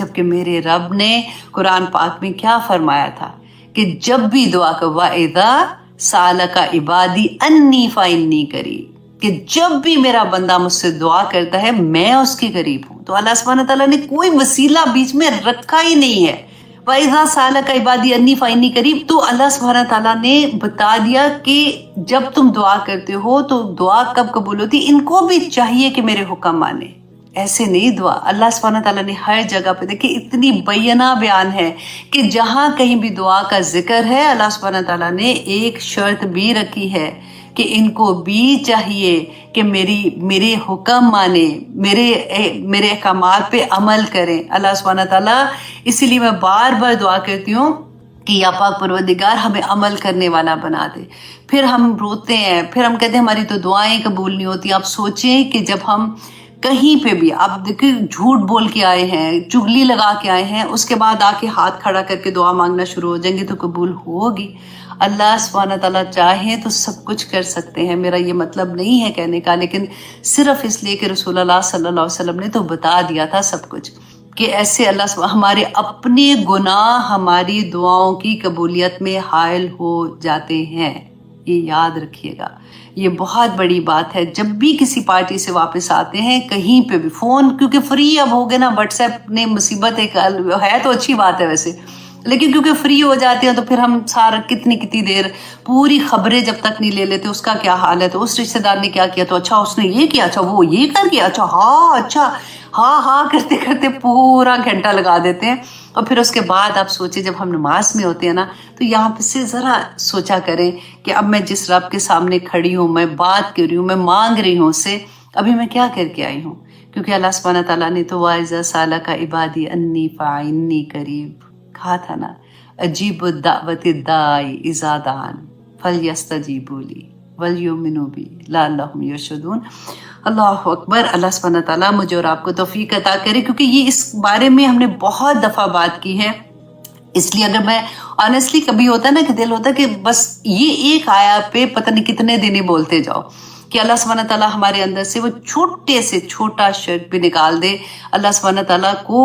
جبکہ میرے رب نے قرآن پاک میں کیا فرمایا تھا کہ جب بھی دعا کرو وَإِذَا سَأَلَكَ عِبَادِي أَنِّي فَإِنِّي قَرِيبٌ، کہ جب بھی میرا بندہ مجھ سے دعا کرتا ہے میں اس کے قریب ہوں۔ تو اللہ سبحانہ تعالیٰ نے کوئی وسیلہ بیچ میں رکھا ہی نہیں ہے۔ وَإِذَا سَأَلَكَ عِبَادِي أَنِّي فَإِنِّي قَرِيبٌ، تو اللہ سبحانہ تعالیٰ نے بتا دیا کہ جب تم دعا کرتے ہو تو دعا کب قبول ہوتی، ان کو بھی چاہیے کہ میرے حکم مانے۔ ایسے نہیں دعا، اللہ سبحانہ تعالیٰ نے ہر جگہ پہ دیکھیں اتنی بینہ بیان ہے کہ جہاں کہیں بھی دعا کا ذکر ہے اللہ سبحانہ تعالیٰ نے ایک شرط بھی رکھی ہے کہ ان کو بھی چاہیے کہ میرے حکم مانے، میرے احکامات پہ عمل کریں۔ اللہ سبحانہ تعالیٰ، اسی لیے میں بار بار دعا کرتی ہوں کہ یا پاک پروردگار ہمیں عمل کرنے والا بنا دے۔ پھر ہم روتے ہیں، پھر ہم کہتے ہیں ہماری تو دعائیں قبول نہیں ہوتی۔ آپ سوچیں کہ جب ہم کہیں پہ بھی، آپ دیکھیں جھوٹ بول کے آئے ہیں، چغلی لگا کے آئے ہیں، اس کے بعد آ کے ہاتھ کھڑا کر کے دعا مانگنا شروع ہو جائیں گے تو قبول ہوگی۔ اللہ سبحانہ تعالیٰ چاہیں تو سب کچھ کر سکتے ہیں، میرا یہ مطلب نہیں ہے کہنے کا، لیکن صرف اس لیے کہ رسول اللہ صلی اللہ علیہ وسلم نے تو بتا دیا تھا سب کچھ کہ ایسے اللہ ہمارے اپنے گناہ ہماری دعاؤں کی قبولیت میں حائل ہو جاتے ہیں۔ یہ یاد رکھیے گا، یہ بہت بڑی بات ہے۔ جب بھی کسی پارٹی سے واپس آتے ہیں کہیں پہ بھی فون، کیونکہ فری اب ہو گئے نا، واٹس ایپ نے مصیبت ایک ہے تو اچھی بات ہے ویسے، لیکن کیونکہ فری ہو جاتے ہیں تو پھر ہم سارا کتنی دیر پوری خبریں جب تک نہیں لے لیتے اس کا کیا حال ہے، تو اس رشتہ دار نے کیا کیا تو اچھا اس نے یہ کیا، اچھا وہ یہ کر گیا، اچھا ہاں کرتے کرتے پورا گھنٹہ لگا دیتے ہیں۔ اور پھر اس کے بعد آپ سوچیں جب ہم نماز میں ہوتے ہیں نا تو یہاں پہ سے ذرا سوچا کریں کہ اب میں جس رب کے سامنے کھڑی ہوں، میں بات کر رہی ہوں، میں مانگ رہی ہوں اس سے، ابھی میں کیا کر کے آئی ہوں؟ کیونکہ اللہ سبحانہ تعالیٰ نے تو وَإِذَا سَأَلَكَ عِبَادِي أَنِّي فَإِنِّي قَرِيبٌ کہا تھا نا، اجیب الدعوت الداعی اذا دعان فلیستجیبوا لی ولیؤمنوا بی لعلہم یرشدون۔ اللہ اکبر۔ اللہ سبحانہ تعالیٰ مجھے اور آپ کو توفیق عطا کرے، کیونکہ یہ اس بارے میں ہم نے بہت دفعہ بات کی ہے۔ اس لیے اگر میں آنیسٹلی کبھی ہوتا ہے نا کہ دل ہوتا ہے کہ بس یہ ایک آیت پہ پتہ نہیں کتنے دن ہی بولتے جاؤ کہ اللہ سبحانہ تعالیٰ ہمارے اندر سے وہ چھوٹے سے چھوٹا شرک بھی نکال دے۔ اللہ سبحانہ تعالیٰ کو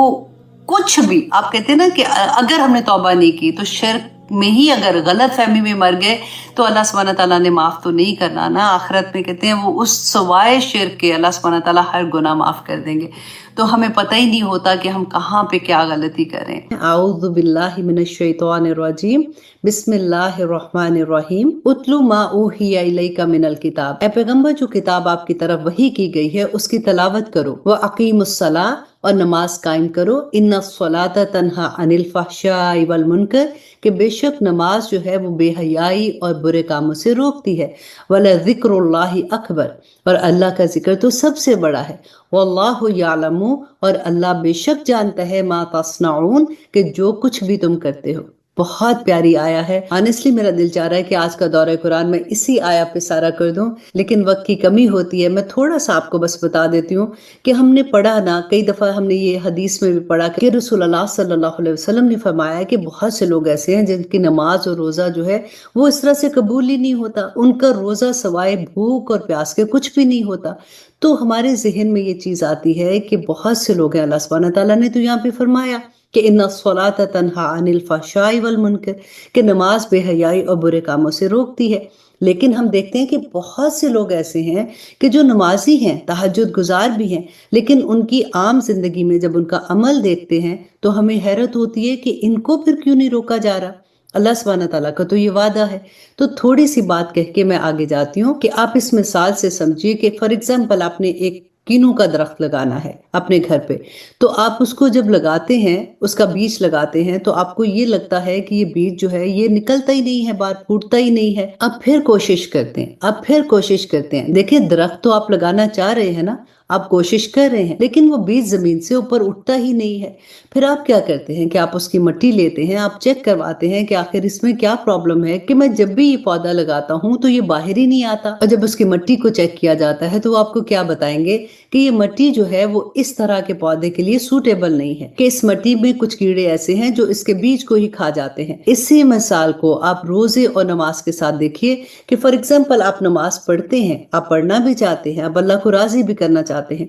کچھ بھی، آپ کہتے ہیں نا کہ اگر ہم نے توبہ نہیں کی تو شرک میں ہی اگر غلط فہمی میں مر گئے تو اللہ سبحانہ تعالیٰ نے معاف تو نہیں کرنا نا، آخرت میں کہتے ہیں وہ اس سوائے شرک کے اللہ سبحانہ تعالیٰ ہر گناہ معاف کر دیں گے۔ تو ہمیں پتہ ہی نہیں ہوتا کہ ہم کہاں پہ کیا غلطی کریں۔ اعوذ باللہ من الشیطان الرجیم، بسم اللہ الرحمن الرحیم۔ اتلو ما اوحی الیک من الکتاب، اے پیغمبر جو کتاب آپ کی طرف وحی کی گئی ہے اس کی تلاوت کرو۔ واقیموا الصلاۃ، اور نماز قائم کرو۔ ان الصلاۃ تنہی عن الفحشاء والمنکر، کہ بے شک نماز جو ہے وہ بے حیائی اور برے کاموں سے روکتی ہے۔ وَلَذِكْرُ اللَّهِ اکبر، اور اللہ کا ذکر تو سب سے بڑا ہے۔ وَاللَّهُ يَعْلَمُ، اور اللہ بے شک جانتا ہے، مَا تَصْنَعُونَ، کہ جو کچھ بھی تم کرتے ہو۔ بہت پیاری آیا ہے۔ آنیسٹلی میرا دل چاہ رہا ہے کہ آج کا دورہ قرآن میں اسی آیا پہ سارا کر دوں، لیکن وقت کی کمی ہوتی ہے۔ میں تھوڑا سا آپ کو بس بتا دیتی ہوں کہ ہم نے پڑھا نا، کئی دفعہ ہم نے یہ حدیث میں بھی پڑھا کہ رسول اللہ صلی اللہ علیہ وسلم نے فرمایا کہ بہت سے لوگ ایسے ہیں جن کی نماز اور روزہ جو ہے وہ اس طرح سے قبول ہی نہیں ہوتا، ان کا روزہ سوائے بھوک اور پیاس کے کچھ بھی نہیں ہوتا۔ تو ہمارے ذہن میں یہ چیز آتی ہے کہ بہت سے لوگ ہیں، اللہ سبحانہ تعالیٰ نے تو یہاں پہ فرمایا کہ ان الصلاۃ تنہی عن الفحشاء والمنکر، کہ نماز بے حیائی اور برے کاموں سے روکتی ہے۔ لیکن ہم دیکھتے ہیں کہ بہت سے لوگ ایسے ہیں کہ جو نمازی ہیں، تہجد گزار بھی ہیں، لیکن ان کی عام زندگی میں جب ان کا عمل دیکھتے ہیں تو ہمیں حیرت ہوتی ہے کہ ان کو پھر کیوں نہیں روکا جا رہا۔ اللہ سبحانہ تعالیٰ کا تو یہ وعدہ ہے۔ تو تھوڑی سی بات کہہ کے میں آگے جاتی ہوں کہ آپ اس مثال سے سمجھیے کہ فار ایگزامپل آپ نے ایک کینو کا درخت لگانا ہے اپنے گھر پہ، تو آپ اس کو جب لگاتے ہیں، اس کا بیج لگاتے ہیں، تو آپ کو یہ لگتا ہے کہ یہ بیج جو ہے یہ نکلتا ہی نہیں ہے، باہر پھوٹتا ہی نہیں ہے۔ اب پھر کوشش کرتے ہیں، دیکھیں درخت تو آپ لگانا چاہ رہے ہیں نا، آپ کوشش کر رہے ہیں، لیکن وہ بیج زمین سے اوپر اٹھتا ہی نہیں ہے۔ پھر آپ کیا کرتے ہیں کہ آپ اس کی مٹی لیتے ہیں، آپ چیک کرواتے ہیں کہ آخر اس میں کیا پرابلم ہے کہ میں جب بھی یہ پودا لگاتا ہوں تو یہ باہر ہی نہیں آتا، اور جب اس کی مٹی کو چیک کیا جاتا ہے تو وہ آپ کو کیا بتائیں گے کہ یہ مٹی جو ہے وہ اس طرح کے پودے کے لیے سوٹیبل نہیں ہے، کہ اس مٹی میں کچھ کیڑے ایسے ہیں جو اس کے بیج کو ہی کھا جاتے ہیں۔ اسی مثال کو آپ روزے اور نماز کے ساتھ دیکھیے کہ فار ایگزامپل آپ نماز پڑھتے ہیں، آپ پڑھنا بھی چاہتے ہیں، آپ اللہ کو راضی بھی کرنا چاہتے ہیں،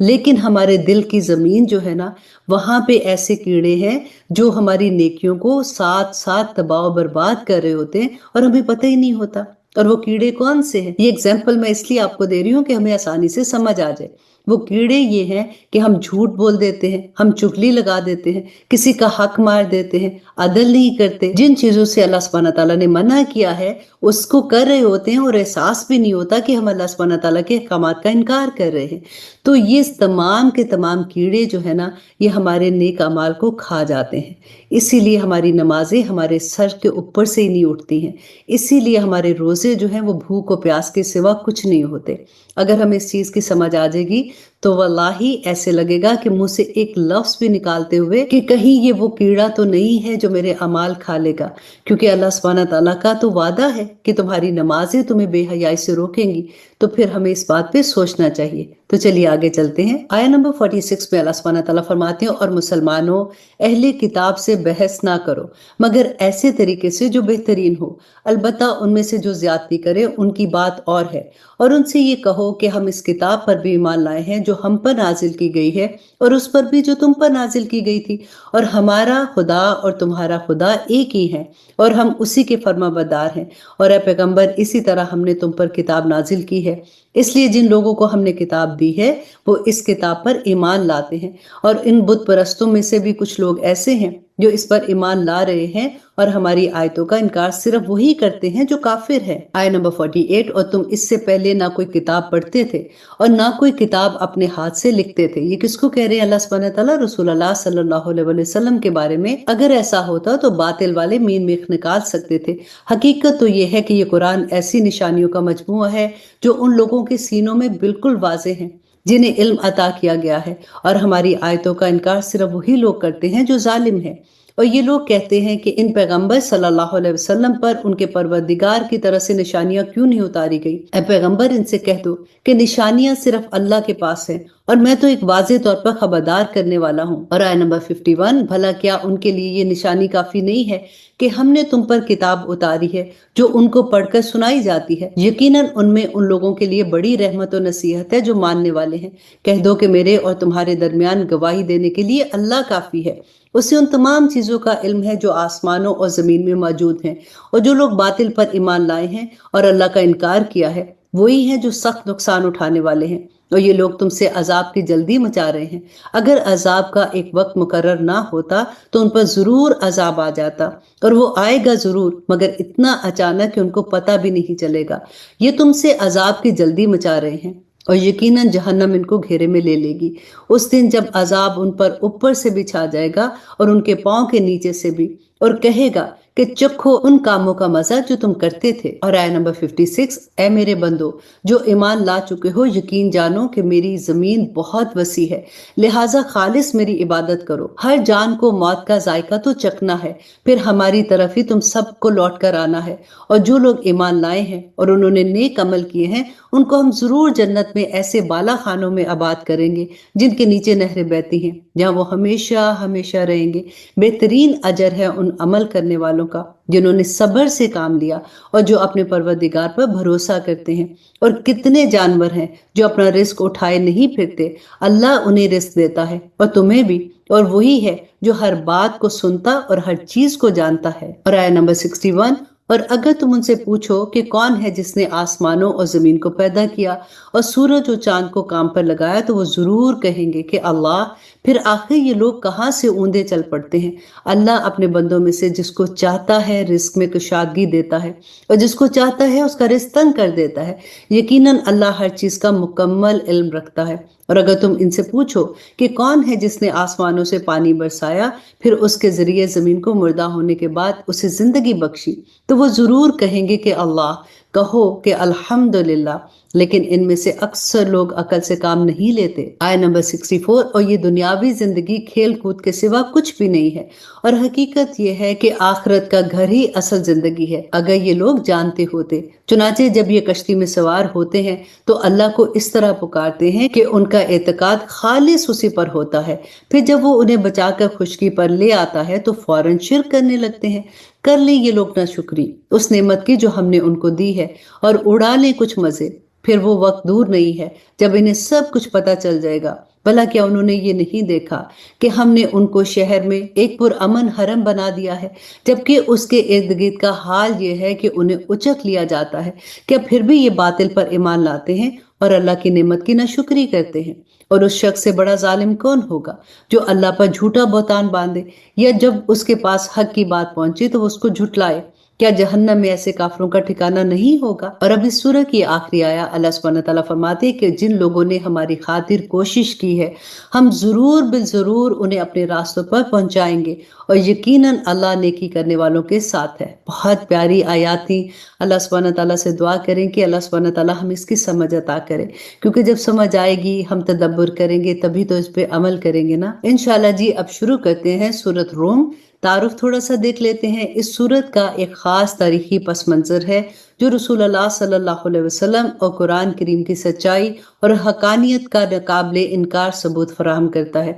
لیکن ہمارے دل کی زمین جو ہے نا، وہاں پہ ایسے کیڑے ہیں جو ہماری نیکیوں کو ساتھ ساتھ تباہ و برباد کر رہے ہوتے ہیں اور ہمیں پتہ ہی نہیں ہوتا۔ اور وہ کیڑے کون سے ہیں؟ یہ اگزامپل میں اس لیے آپ کو دے رہی ہوں کہ ہمیں آسانی سے سمجھ آ جائے۔ وہ کیڑے یہ ہیں کہ ہم جھوٹ بول دیتے ہیں، ہم چغلی لگا دیتے ہیں، کسی کا حق مار دیتے ہیں، عدل نہیں کرتے۔ جن چیزوں سے اللہ سبحانہ تعالیٰ نے منع کیا ہے اس کو کر رہے ہوتے ہیں اور احساس بھی نہیں ہوتا کہ ہم اللہ سبحانہ تعالیٰ کے احکامات کا انکار کر رہے ہیں۔ تو یہ تمام کے تمام کیڑے جو ہے نا، یہ ہمارے نیک اعمال کو کھا جاتے ہیں۔ اسی لیے ہماری نمازیں ہمارے سر کے اوپر سے ہی نہیں اٹھتی ہیں، اسی لیے ہمارے روزے جو ہیں وہ بھوک و پیاس کے سوا کچھ نہیں ہوتے۔ اگر ہمیں اس چیز کی سمجھ آ جائے گی تو واللہ ایسے لگے گا کہ منہ سے ایک لفظ بھی نکالتے ہوئے کہ کہیں یہ وہ کیڑا تو نہیں ہے جو میرے اعمال کھا لے گا، کیونکہ اللہ سبحانہ تعالیٰ کا تو وعدہ ہے کہ تمہاری نمازیں تمہیں بے حیائی سے روکیں گی۔ تو پھر ہمیں اس بات پہ سوچنا چاہیے۔ تو چلیے آگے چلتے ہیں۔ آیت نمبر 46 میں اللہ سبحانہ تعالیٰ فرماتے ہیں، اور مسلمانوں، اہل کتاب سے بحث نہ کرو مگر ایسے طریقے سے جو بہترین ہو، البتہ ان میں سے جو زیادتی کرے ان کی بات اور ہے، اور ان سے یہ کہو کہ ہم اس کتاب پر بھی ایمان لائے ہیں جو ہم پر نازل کی گئی ہے، اور اس پر بھی جو تم پر نازل کی گئی تھی، اور ہمارا خدا اور تمہارا خدا ایک ہی ہے، اور ہم اسی کے فرما بردار ہیں، اور اے پیغمبر اسی طرح ہم نے تم پر کتاب نازل کی ہے، اس لیے جن لوگوں کو ہم نے کتاب دی ہے وہ اس کتاب پر ایمان لاتے ہیں، اور ان بت پرستوں میں سے بھی کچھ لوگ ایسے ہیں جو اس پر ایمان لا رہے ہیں، اور ہماری آیتوں کا انکار صرف وہی کرتے ہیں جو کافر ہے۔ آیت نمبر 48، اور تم اس سے پہلے نہ کوئی کتاب پڑھتے تھے اور نہ کوئی کتاب اپنے ہاتھ سے لکھتے تھے۔ یہ کس کو کہہ رہے ہیں؟ اللہ سبحانہ تعالیٰ رسول اللہ صلی اللہ علیہ وسلم کے بارے میں۔ اگر ایسا ہوتا تو باطل والے مین میخ نکال سکتے تھے۔ حقیقت تو یہ ہے کہ یہ قرآن ایسی نشانیوں کا مجموعہ ہے جو ان لوگوں کے سینوں میں بالکل واضح ہیں جنہیں علم عطا کیا گیا ہے، اور ہماری آیتوں کا انکار صرف وہی لوگ کرتے ہیں جو ظالم ہیں۔ اور یہ لوگ کہتے ہیں کہ ان پیغمبر صلی اللہ علیہ وسلم پر ان کے پروردگار کی طرف سے نشانیاں کیوں نہیں اتاری گئی؟ اے پیغمبر ان سے کہہ دو کہ نشانیاں صرف اللہ کے پاس ہیں، اور میں تو ایک واضح طور پر خبردار کرنے والا ہوں۔ اور آیت نمبر 51، بھلا کیا ان کے لیے یہ نشانی کافی نہیں ہے کہ ہم نے تم پر کتاب اتاری ہے جو ان کو پڑھ کر سنائی جاتی ہے؟ یقیناً ان میں ان لوگوں کے لیے بڑی رحمت و نصیحت ہے جو ماننے والے ہیں۔ کہہ دو کہ میرے اور تمہارے درمیان گواہی دینے کے لیے اللہ کافی ہے، اسے ان تمام چیزوں کا علم ہے جو آسمانوں اور زمین میں موجود ہیں۔ اور جو لوگ باطل پر ایمان لائے ہیں اور اللہ کا انکار کیا ہے وہی ہیں جو سخت نقصان اٹھانے والے ہیں۔ اور یہ لوگ تم سے عذاب کی جلدی مچا رہے ہیں۔ اگر عذاب کا ایک وقت مقرر نہ ہوتا تو ان پر ضرور عذاب آ جاتا، اور وہ آئے گا ضرور، مگر اتنا اچانک کہ ان کو پتہ بھی نہیں چلے گا۔ یہ تم سے عذاب کی جلدی مچا رہے ہیں، اور یقیناً جہنم ان کو گھیرے میں لے لے گی اس دن جب عذاب ان پر اوپر سے بھی چھا جائے گا اور ان کے پاؤں کے نیچے سے بھی، اور کہے گا کہ چکھو ان کاموں کا مزہ جو تم کرتے تھے۔ اور آیت نمبر 56، اے میرے بندو جو ایمان لا چکے ہو، یقین جانو کہ میری زمین بہت وسیع ہے، لہٰذا خالص میری عبادت کرو۔ ہر جان کو موت کا ذائقہ تو چکھنا ہے، پھر ہماری طرف ہی تم سب کو لوٹ کر آنا ہے۔ اور جو لوگ ایمان لائے ہیں اور انہوں نے نیک عمل کیے ہیں ان کو ہم ضرور جنت میں ایسے بالا خانوں میں آباد کریں گے جن کے نیچے نہریں بہتی ہیں، جہاں وہ ہمیشہ ہمیشہ رہیں گے۔ بہترین اجر ہے ان عمل کرنے والوں کا جنہوں نے صبر سے کام لیا اور جو اپنے پروردگار پر بھروسہ کرتے ہیں۔ اور کتنے جانور ہیں جو اپنا رزق اٹھائے نہیں پھرتے، اللہ انہیں رزق دیتا ہے اور تمہیں بھی، اور وہی ہے جو ہر بات کو سنتا اور ہر چیز کو جانتا ہے۔ اور آیت نمبر 61، اور اگر تم ان سے پوچھو کہ کون ہے جس نے آسمانوں اور زمین کو پیدا کیا اور سورج اور چاند کو کام پر لگایا، تو وہ ضرور کہیں گے کہ اللہ۔ پھر آخر یہ لوگ کہاں سے اوندے چل پڑتے ہیں؟ اللہ اپنے بندوں میں سے جس کو چاہتا ہے رزق میں کشادگی دیتا ہے، اور جس کو چاہتا ہے اس کا رزق تنگ کر دیتا ہے۔ یقیناً اللہ ہر چیز کا مکمل علم رکھتا ہے۔ اور اگر تم ان سے پوچھو کہ کون ہے جس نے آسمانوں سے پانی برسایا، پھر اس کے ذریعے زمین کو مردہ ہونے کے بعد اسے زندگی بخشی، تو وہ ضرور کہیں گے کہ اللہ۔ کہو کہ الحمدللہ، لیکن ان میں سے اکثر لوگ عقل سے کام نہیں لیتے۔ آیت نمبر 64، اور یہ دنیاوی زندگی کھیل کود کے سوا کچھ بھی نہیں ہے، اور حقیقت یہ ہے کہ آخرت کا گھر ہی اصل زندگی ہے، اگر یہ لوگ جانتے ہوتے۔ چنانچہ جب یہ کشتی میں سوار ہوتے ہیں تو اللہ کو اس طرح پکارتے ہیں کہ ان کا اعتقاد خالص اسی پر ہوتا ہے، پھر جب وہ انہیں بچا کر خشکی پر لے آتا ہے تو فوراً شرک کرنے لگتے ہیں۔ کر لیں یہ لوگ ناشکری اس نعمت کی جو ہم نے ان کو دی ہے، اور اڑا لیں کچھ مزے، پھر وہ وقت دور نہیں ہے جب انہیں سب کچھ پتہ چل جائے گا۔ بھلا کیا انہوں نے یہ نہیں دیکھا کہ ہم نے ان کو شہر میں ایک پرامن حرم بنا دیا ہے، جبکہ اس کے ارد گرد کا حال یہ ہے کہ انہیں اچک لیا جاتا ہے؟ کیا پھر بھی یہ باطل پر ایمان لاتے ہیں اور اللہ کی نعمت کی ناشکری کرتے ہیں؟ اور اس شخص سے بڑا ظالم کون ہوگا جو اللہ پر جھوٹا بہتان باندھے، یا جب اس کے پاس حق کی بات پہنچے تو وہ اس کو جھٹلائے؟ کیا جہنم میں ایسے کافروں کا ٹھکانہ نہیں ہوگا؟ اور اب اس سورہ کی آخری آیا اللہ سبحانہ تعالیٰ فرماتے ہیں کہ جن لوگوں نے ہماری خاطر کوشش کی ہے ہم ضرور بالضرور انہیں اپنے راستوں پر پہنچائیں گے، اور یقیناً اللہ نیکی کرنے والوں کے ساتھ ہے۔ بہت پیاری آیات تھی۔ اللہ سبحانہ تعالیٰ سے دعا کریں کہ اللہ سبحانہ تعالیٰ ہمیں اس کی سمجھ عطا کرے، کیونکہ جب سمجھ آئے گی ہم تدبر کریں گے تبھی تو اس پہ عمل کریں گے نا انشاءاللہ۔ جی اب شروع کرتے ہیں سورۃ روم۔ تعارف تھوڑا سا دیکھ لیتے ہیں۔ اس سورت کا ایک خاص تاریخی پس منظر ہے جو رسول اللہ صلی اللہ علیہ وسلم اور قرآن کریم کی سچائی اور حقانیت کا ناقابل انکار ثبوت فراہم کرتا ہے۔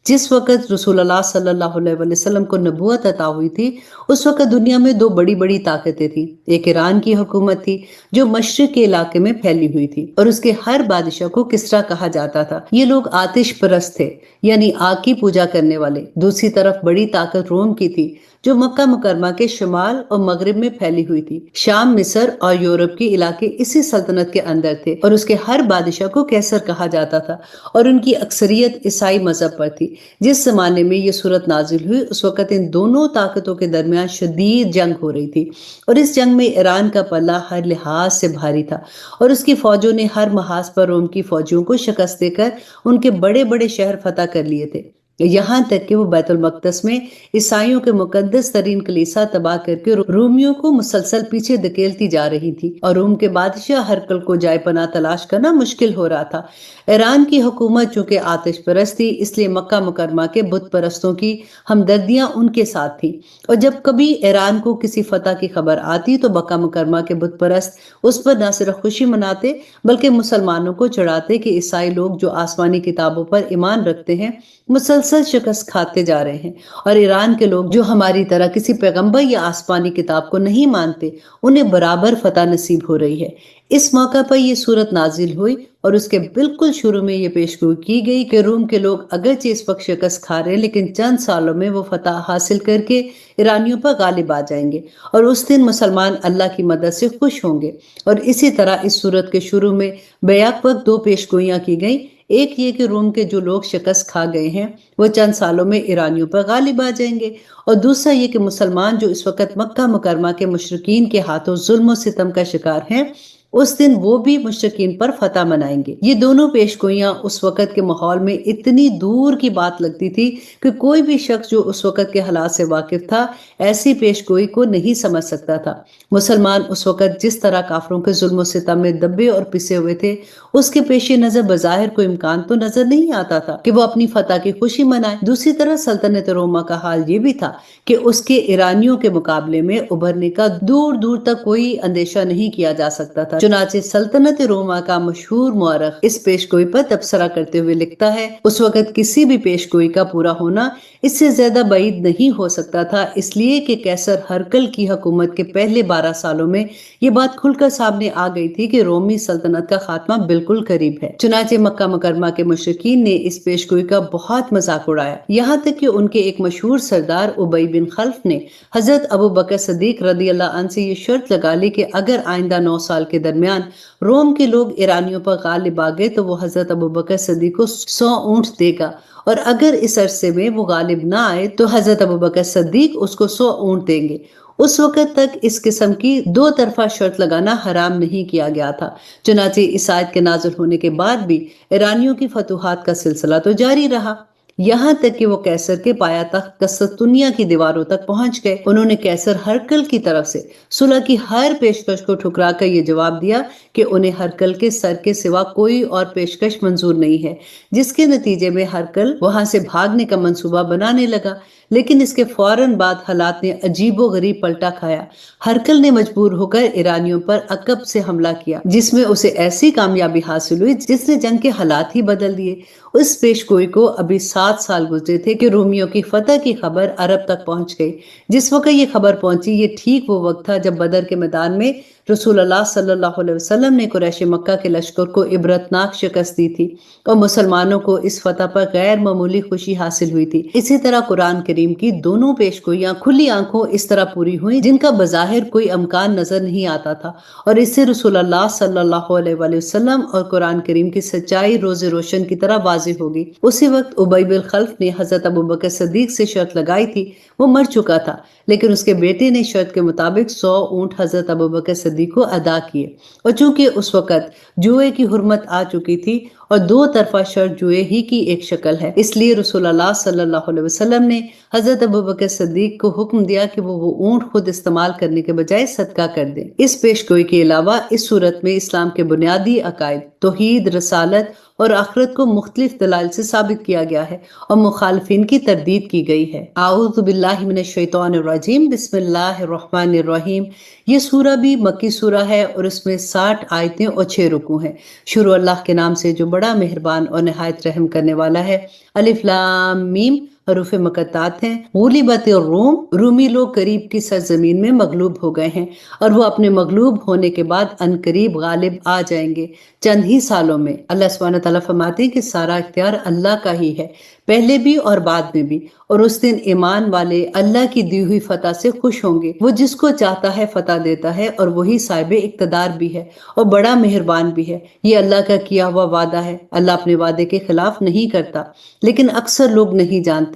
جس وقت رسول اللہ صلی اللہ علیہ وسلم کو نبوت عطا ہوئی تھی اس وقت دنیا میں دو بڑی بڑی طاقتیں تھیں۔ ایک ایران کی حکومت تھی جو مشرق کے علاقے میں پھیلی ہوئی تھی اور اس کے ہر بادشاہ کو کسرا کہا جاتا تھا۔ یہ لوگ آتش پرست تھے، یعنی آگ کی پوجا کرنے والے۔ دوسری طرف بڑی طاقت روم کی تھی جو مکہ مکرمہ کے شمال اور مغرب میں پھیلی ہوئی تھی۔ شام، مصر اور یورپ کے علاقے اسی سلطنت کے اندر تھے اور اس کے ہر بادشاہ کو کیسر کہا جاتا تھا اور ان کی اکثریت عیسائی مذہب پر تھی۔ جس زمانے میں یہ صورت نازل ہوئی اس وقت ان دونوں طاقتوں کے درمیان شدید جنگ ہو رہی تھی، اور اس جنگ میں ایران کا پلہ ہر لحاظ سے بھاری تھا اور اس کی فوجوں نے ہر محاذ پر روم کی فوجیوں کو شکست دے کر ان کے بڑے بڑے شہر فتح کر لیے تھے، یہاں تک کہ وہ بیت المقدس میں عیسائیوں کے مقدس ترین کلیسا تباہ کر کے رومیوں کو مسلسل پیچھے دھکیلتی جا رہی تھی، اور روم کے بادشاہ ہرقل کو جائے پناہ تلاش کرنا مشکل ہو رہا تھا۔ ایران کی حکومت چونکہ آتش پرست تھی اس لیے مکہ مکرمہ کے بت پرستوں کی ہمدردیاں ان کے ساتھ تھی، اور جب کبھی ایران کو کسی فتح کی خبر آتی تو مکہ مکرمہ کے بت پرست اس پر نہ صرف خوشی مناتے بلکہ مسلمانوں کو چڑھاتے کہ عیسائی لوگ جو آسمانی کتابوں پر ایمان رکھتے ہیں مسلسل شکست کھاتے جا رہے ہیں، اور ایران کے لوگ جو ہماری طرح کسی پیغمبر یا آسمانی کتاب کو نہیں مانتے انہیں برابر فتح نصیب ہو رہی ہے۔ اس موقع پر یہ صورت نازل ہوئی اور اس کے بالکل شروع میں یہ پیشگوئی کی گئی کہ روم کے لوگ اگرچہ اس وقت شکست کھا رہے ہیں لیکن چند سالوں میں وہ فتح حاصل کر کے ایرانیوں پر غالب آ جائیں گے، اور اس دن مسلمان اللہ کی مدد سے خوش ہوں گے۔ اور اسی طرح اس صورت کے شروع میں بیک وقت دو پیشگوئیاں کی گئیں، ایک یہ کہ روم کے جو لوگ شکست کھا گئے ہیں وہ چند سالوں میں ایرانیوں پر غالب آ جائیں گے، اور دوسرا یہ کہ مسلمان جو اس وقت مکہ مکرمہ کے مشرکین کے ہاتھوں ظلم و ستم کا شکار ہیں اس دن وہ بھی مشرکین پر فتح منائیں گے۔ یہ دونوں پیشگوئیاں اس وقت کے ماحول میں اتنی دور کی بات لگتی تھی کہ کوئی بھی شخص جو اس وقت کے حالات سے واقف تھا ایسی پیشگوئی کو نہیں سمجھ سکتا تھا۔ مسلمان اس وقت جس طرح کافروں کے ظلم و ستم میں دبے اور پسے ہوئے تھے اس کے پیش نظر بظاہر کوئی امکان تو نظر نہیں آتا تھا کہ وہ اپنی فتح کی خوشی منائے۔ دوسری طرح سلطنت روما کا حال یہ بھی تھا کہ اس کے ایرانیوں کے مقابلے میں ابھرنے کا دور دور تک کوئی اندیشہ نہیں کیا جا سکتا تھا۔ چنانچہ سلطنت روما کا مشہور مورخ اس پیشگوئی پر تبصرہ کرتے ہوئے لکھتا ہے، اس وقت کسی بھی پیشگوئی کا پورا ہونا اس سے زیادہ بعید نہیں ہو سکتا تھا، اس لیے کہ قیصر ہرقل کی حکومت کے پہلے 12 سالوں میں یہ بات کھل کر سامنے آ گئی تھی کہ رومی سلطنت کا خاتمہ بالکل قریب ہے۔ چنانچہ مکہ مکرمہ کے مشرکین نے اس پیشگوئی کا بہت مذاق اڑایا، یہاں تک کہ ان کے ایک مشہور سردار ابی بن خلف نے حضرت ابو بکر صدیق رضی اللہ عنہ سے یہ شرط لگا لی کہ اگر آئندہ 9 سال کے درمیان روم کے لوگ ایرانیوں پر غالب آ گئے تو وہ حضرت ابو بکر صدیق کو 100 اونٹ دے گا، اور اگر اس عرصے میں وہ غالب نہ آئے تو حضرت ابو بکر صدیق اس کو 100 اونٹ دیں گے۔ اس وقت تک اس قسم کی دو طرفہ شرط لگانا حرام نہیں کیا گیا تھا۔ چنانچہ اس آیت کے نازل ہونے کے بعد بھی ایرانیوں کی فتوحات کا سلسلہ تو جاری رہا، یہاں تک کہ وہ قیصر کے پایا تخت قسطنطنیہ کی دیواروں تک پہنچ گئے۔ انہوں نے قیصر ہرقل کی طرف سے صلح کی ہر پیشکش کو ٹھکرا کر یہ جواب دیا کہ انہیں ہرقل کے سر کے سوا کوئی اور پیشکش منظور نہیں ہے، جس کے نتیجے میں ہرقل وہاں سے بھاگنے کا منصوبہ بنانے لگا، لیکن اس کے فوراً بعد حالات نے عجیب و غریب پلٹا کھایا۔ ہرقل نے مجبور ہو کر ایرانیوں پر عقب سے حملہ کیا، جس میں اسے ایسی کامیابی حاصل ہوئی جس نے جنگ کے حالات ہی بدل دیے۔ اس پیش گوئی کو ابھی 7 سال گزرے تھے کہ رومیوں کی فتح کی خبر عرب تک پہنچ گئی۔ جس وقت یہ خبر پہنچی یہ ٹھیک وہ وقت تھا جب بدر کے میدان میں رسول اللہ صلی اللہ علیہ وسلم نے قریش مکہ کے لشکر کو عبرتناک شکست دی تھی اور مسلمانوں کو اس فتح پر غیر معمولی خوشی حاصل ہوئی تھی۔ اسی طرح قرآن کریم کی دونوں پیش گوئیاں کھلی آنکھوں اس طرح پوری ہوئیں جن کا بظاہر کوئی امکان نظر نہیں آتا تھا، اور اس سے رسول اللہ صلی اللہ علیہ وآلہ وسلم اور قرآن کریم کی سچائی روز روشن کی طرح واضح ہوگی۔ اسی وقت ابی بن خلف نے حضرت ابوبکر صدیق سے شرط لگائی تھی، وہ مر چکا تھا لیکن اس کے بیٹے نے شرط کے مطابق 100 اونٹ حضرت ابوبکر صدیق کو ادا کیے، اور چونکہ اس وقت جوئے کی حرمت آ چکی تھی اور دو طرفہ شرط جوئے ہی کی ایک شکل ہے، اس لیے رسول اللہ صلی اللہ علیہ وسلم نے حضرت ابوبکر صدیق کو حکم دیا کہ وہ اونٹ خود استعمال کرنے کے بجائے صدقہ کر دیں۔ اس پیش گوئی کے علاوہ اس صورت میں اسلام کے بنیادی عقائد توحید، رسالت اور آخرت کو مختلف دلائل سے ثابت کیا گیا ہے اور مخالفین کی تردید کی گئی ہے۔ اعوذ باللہ من الشیطان الرجیم، بسم اللہ الرحمن الرحیم۔ یہ سورہ بھی مکی سورہ ہے اور اس میں 60 آیتیں اور 6 رکوع ہیں۔ شروع اللہ کے نام سے جو بڑا مہربان اور نہایت رحم کرنے والا ہے۔ الف لام میم حروف مقطعات ہیں۔ غلبت الروم، رومی لوگ قریب کی سرزمین میں مغلوب ہو گئے ہیں اور وہ اپنے مغلوب ہونے کے بعد ان قریب غالب آ جائیں گے چند ہی سالوں میں۔ اللہ سبحانہ تعالیٰ فرماتے ہیں کہ سارا اختیار اللہ کا ہی ہے، پہلے بھی اور بعد میں بھی، اور اس دن ایمان والے اللہ کی دی ہوئی فتح سے خوش ہوں گے۔ وہ جس کو چاہتا ہے فتح دیتا ہے اور وہی صاحب اقتدار بھی ہے اور بڑا مہربان بھی ہے۔ یہ اللہ کا کیا ہوا وعدہ ہے، اللہ اپنے وعدے کے خلاف نہیں کرتا، لیکن اکثر لوگ نہیں جانتے۔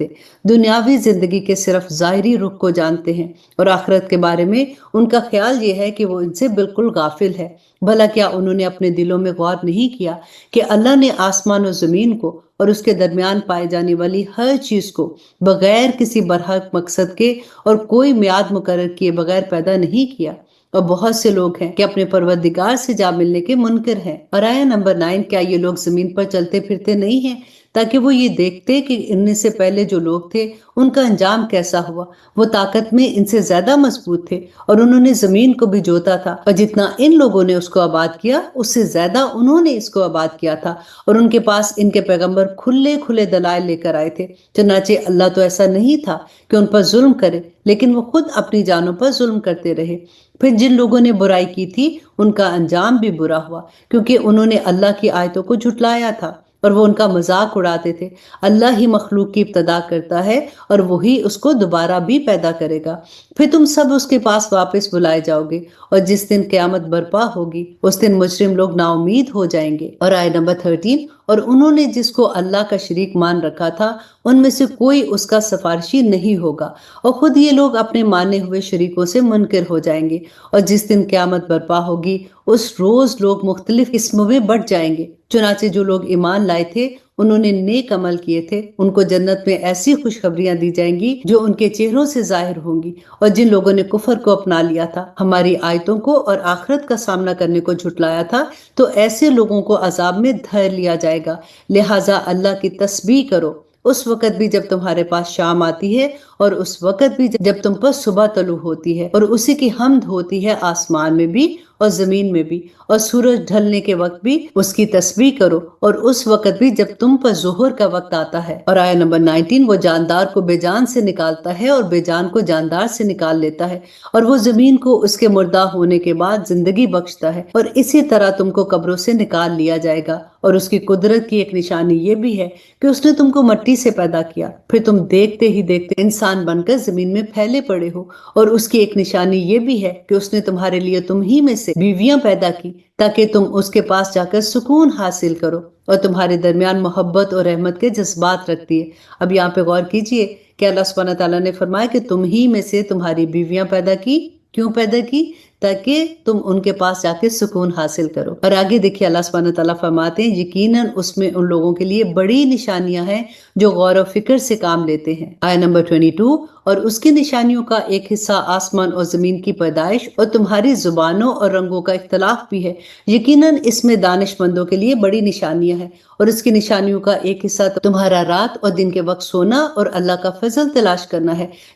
دنیاوی زندگی کے صرف ظاہری رخ کو جانتے ہیں اور آخرت کے بارے میں ان کا خیال یہ ہے کہ وہ ان سے بالکل غافل ہے۔ بھلا کیا انہوں نے اپنے دلوں میں غور نہیں کیا کہ اللہ نے آسمان و زمین کو اور اس کے درمیان پائے جانے والی ہر چیز کو بغیر کسی برحق مقصد کے اور کوئی میعاد مقرر کیے بغیر پیدا نہیں کیا؟ اور بہت سے لوگ ہیں کہ اپنے پروردگار سے جا ملنے کے منکر ہیں۔ اور آیہ نمبر 9، کیا یہ لوگ زمین پر چلتے پھرتے نہیں ہیں تاکہ وہ یہ دیکھتے کہ ان سے پہلے جو لوگ تھے ان کا انجام کیسا ہوا؟ وہ طاقت میں ان سے زیادہ مضبوط تھے اور انہوں نے زمین کو بھی جوتا تھا، اور جتنا ان لوگوں نے اس کو آباد کیا اس سے زیادہ انہوں نے اس کو آباد کیا تھا، اور ان کے پاس ان کے پیغمبر کھلے کھلے دلائل لے کر آئے تھے۔ چنانچہ اللہ تو ایسا نہیں تھا کہ ان پر ظلم کرے، لیکن وہ خود اپنی جانوں پر ظلم کرتے رہے۔ پھر جن لوگوں نے برائی کی تھی ان کا انجام بھی برا ہوا، کیونکہ انہوں نے اللہ کی آیتوں کو جھٹلایا تھا اور وہ ان کا مذاق اڑاتے تھے۔ اللہ ہی مخلوق کی ابتدا کرتا ہے اور وہی اس کو دوبارہ بھی پیدا کرے گا۔ پھر تم سب اس کے پاس واپس بلائے جاؤ گے، اور جس دن قیامت برپا ہوگی اس دن مجرم لوگ نا امید ہو جائیں گے۔ اور آیہ نمبر 13، اور انہوں نے جس کو اللہ کا شریک مان رکھا تھا ان میں سے کوئی اس کا سفارشی نہیں ہوگا، اور خود یہ لوگ اپنے مانے ہوئے شریکوں سے منکر ہو جائیں گے۔ اور جس دن قیامت برپا ہوگی اس روز لوگ مختلف قسموں میں بٹ جائیں گے۔ چنانچہ جو لوگ ایمان لائے تھے انہوں نے نیک عمل کیے تھے، ان کو جنت میں ایسی خوشخبریاں دی جائیں گی جو ان کے چہروں سے ظاہر ہوں گی۔ اور جن لوگوں نے کفر کو اپنا لیا تھا، ہماری آیتوں کو اور آخرت کا سامنا کرنے کو جھٹلایا تھا، تو ایسے لوگوں کو عذاب میں دھر لیا جائے گا۔ لہٰذا اللہ کی تسبیح کرو اس وقت بھی جب تمہارے پاس شام آتی ہے، اور اس وقت بھی جب تم پر صبح طلوع ہوتی ہے، اور اسی کی حمد ہوتی ہے آسمان میں بھی اور زمین میں بھی، اور سورج ڈھلنے کے وقت بھی اس کی تسبیح کرو، اور اس وقت بھی جب تم پر ظہر کا وقت آتا ہے۔ اور آیہ نمبر 19، وہ جاندار کو بے جان سے نکالتا ہے اور بے جان کو جاندار سے نکال لیتا ہے، اور وہ زمین کو اس کے مردہ ہونے کے بعد زندگی بخشتا ہے، اور اسی طرح تم کو قبروں سے نکال لیا جائے گا۔ اور اس کی قدرت کی ایک نشانی یہ بھی ہے کہ اس نے تم کو مٹی سے پیدا کیا، پھر تم دیکھتے ہی دیکھتے انسان بن کر زمین میں پھیلے پڑے ہو۔ اور اس کی ایک نشانی یہ بھی ہے کہ اس نے تمہارے لیے تم ہی میں سے بیویاں پیدا کی تاکہ تم اس کے پاس جا کر سکون حاصل کرو، اور تمہارے درمیان محبت اور رحمت کے جذبات رکھتی ہے۔ اب یہاں پہ غور کیجئے کہ اللہ سبحانہ تعالیٰ نے فرمایا کہ تم ہی میں سے تمہاری بیویاں پیدا کی۔ کیوں پیدا کی؟ تاکہ تم ان کے پاس جا کے سکون حاصل کرو۔ اور آگے دیکھیے اللہ سبحانہ تعالیٰ فرماتے ہیں یقیناً اس میں ان لوگوں کے لیے بڑی نشانیاں ہیں جو غور و فکر سے کام لیتے ہیں۔ آیہ نمبر 22، اور اس کی نشانیوں کا ایک حصہ آسمان اور زمین کی پیدائش اور تمہاری زبانوں اور رنگوں کا اختلاف بھی ہے۔ یقیناً اس میں دانش مندوں کے لیے بڑی نشانیاں ہیں، اور اس کی نشانیوں کا ایک حصہ تمہارا رات اور دن کے وقت سونا اور اللہ کا فضل تلاش کرنا ہے۔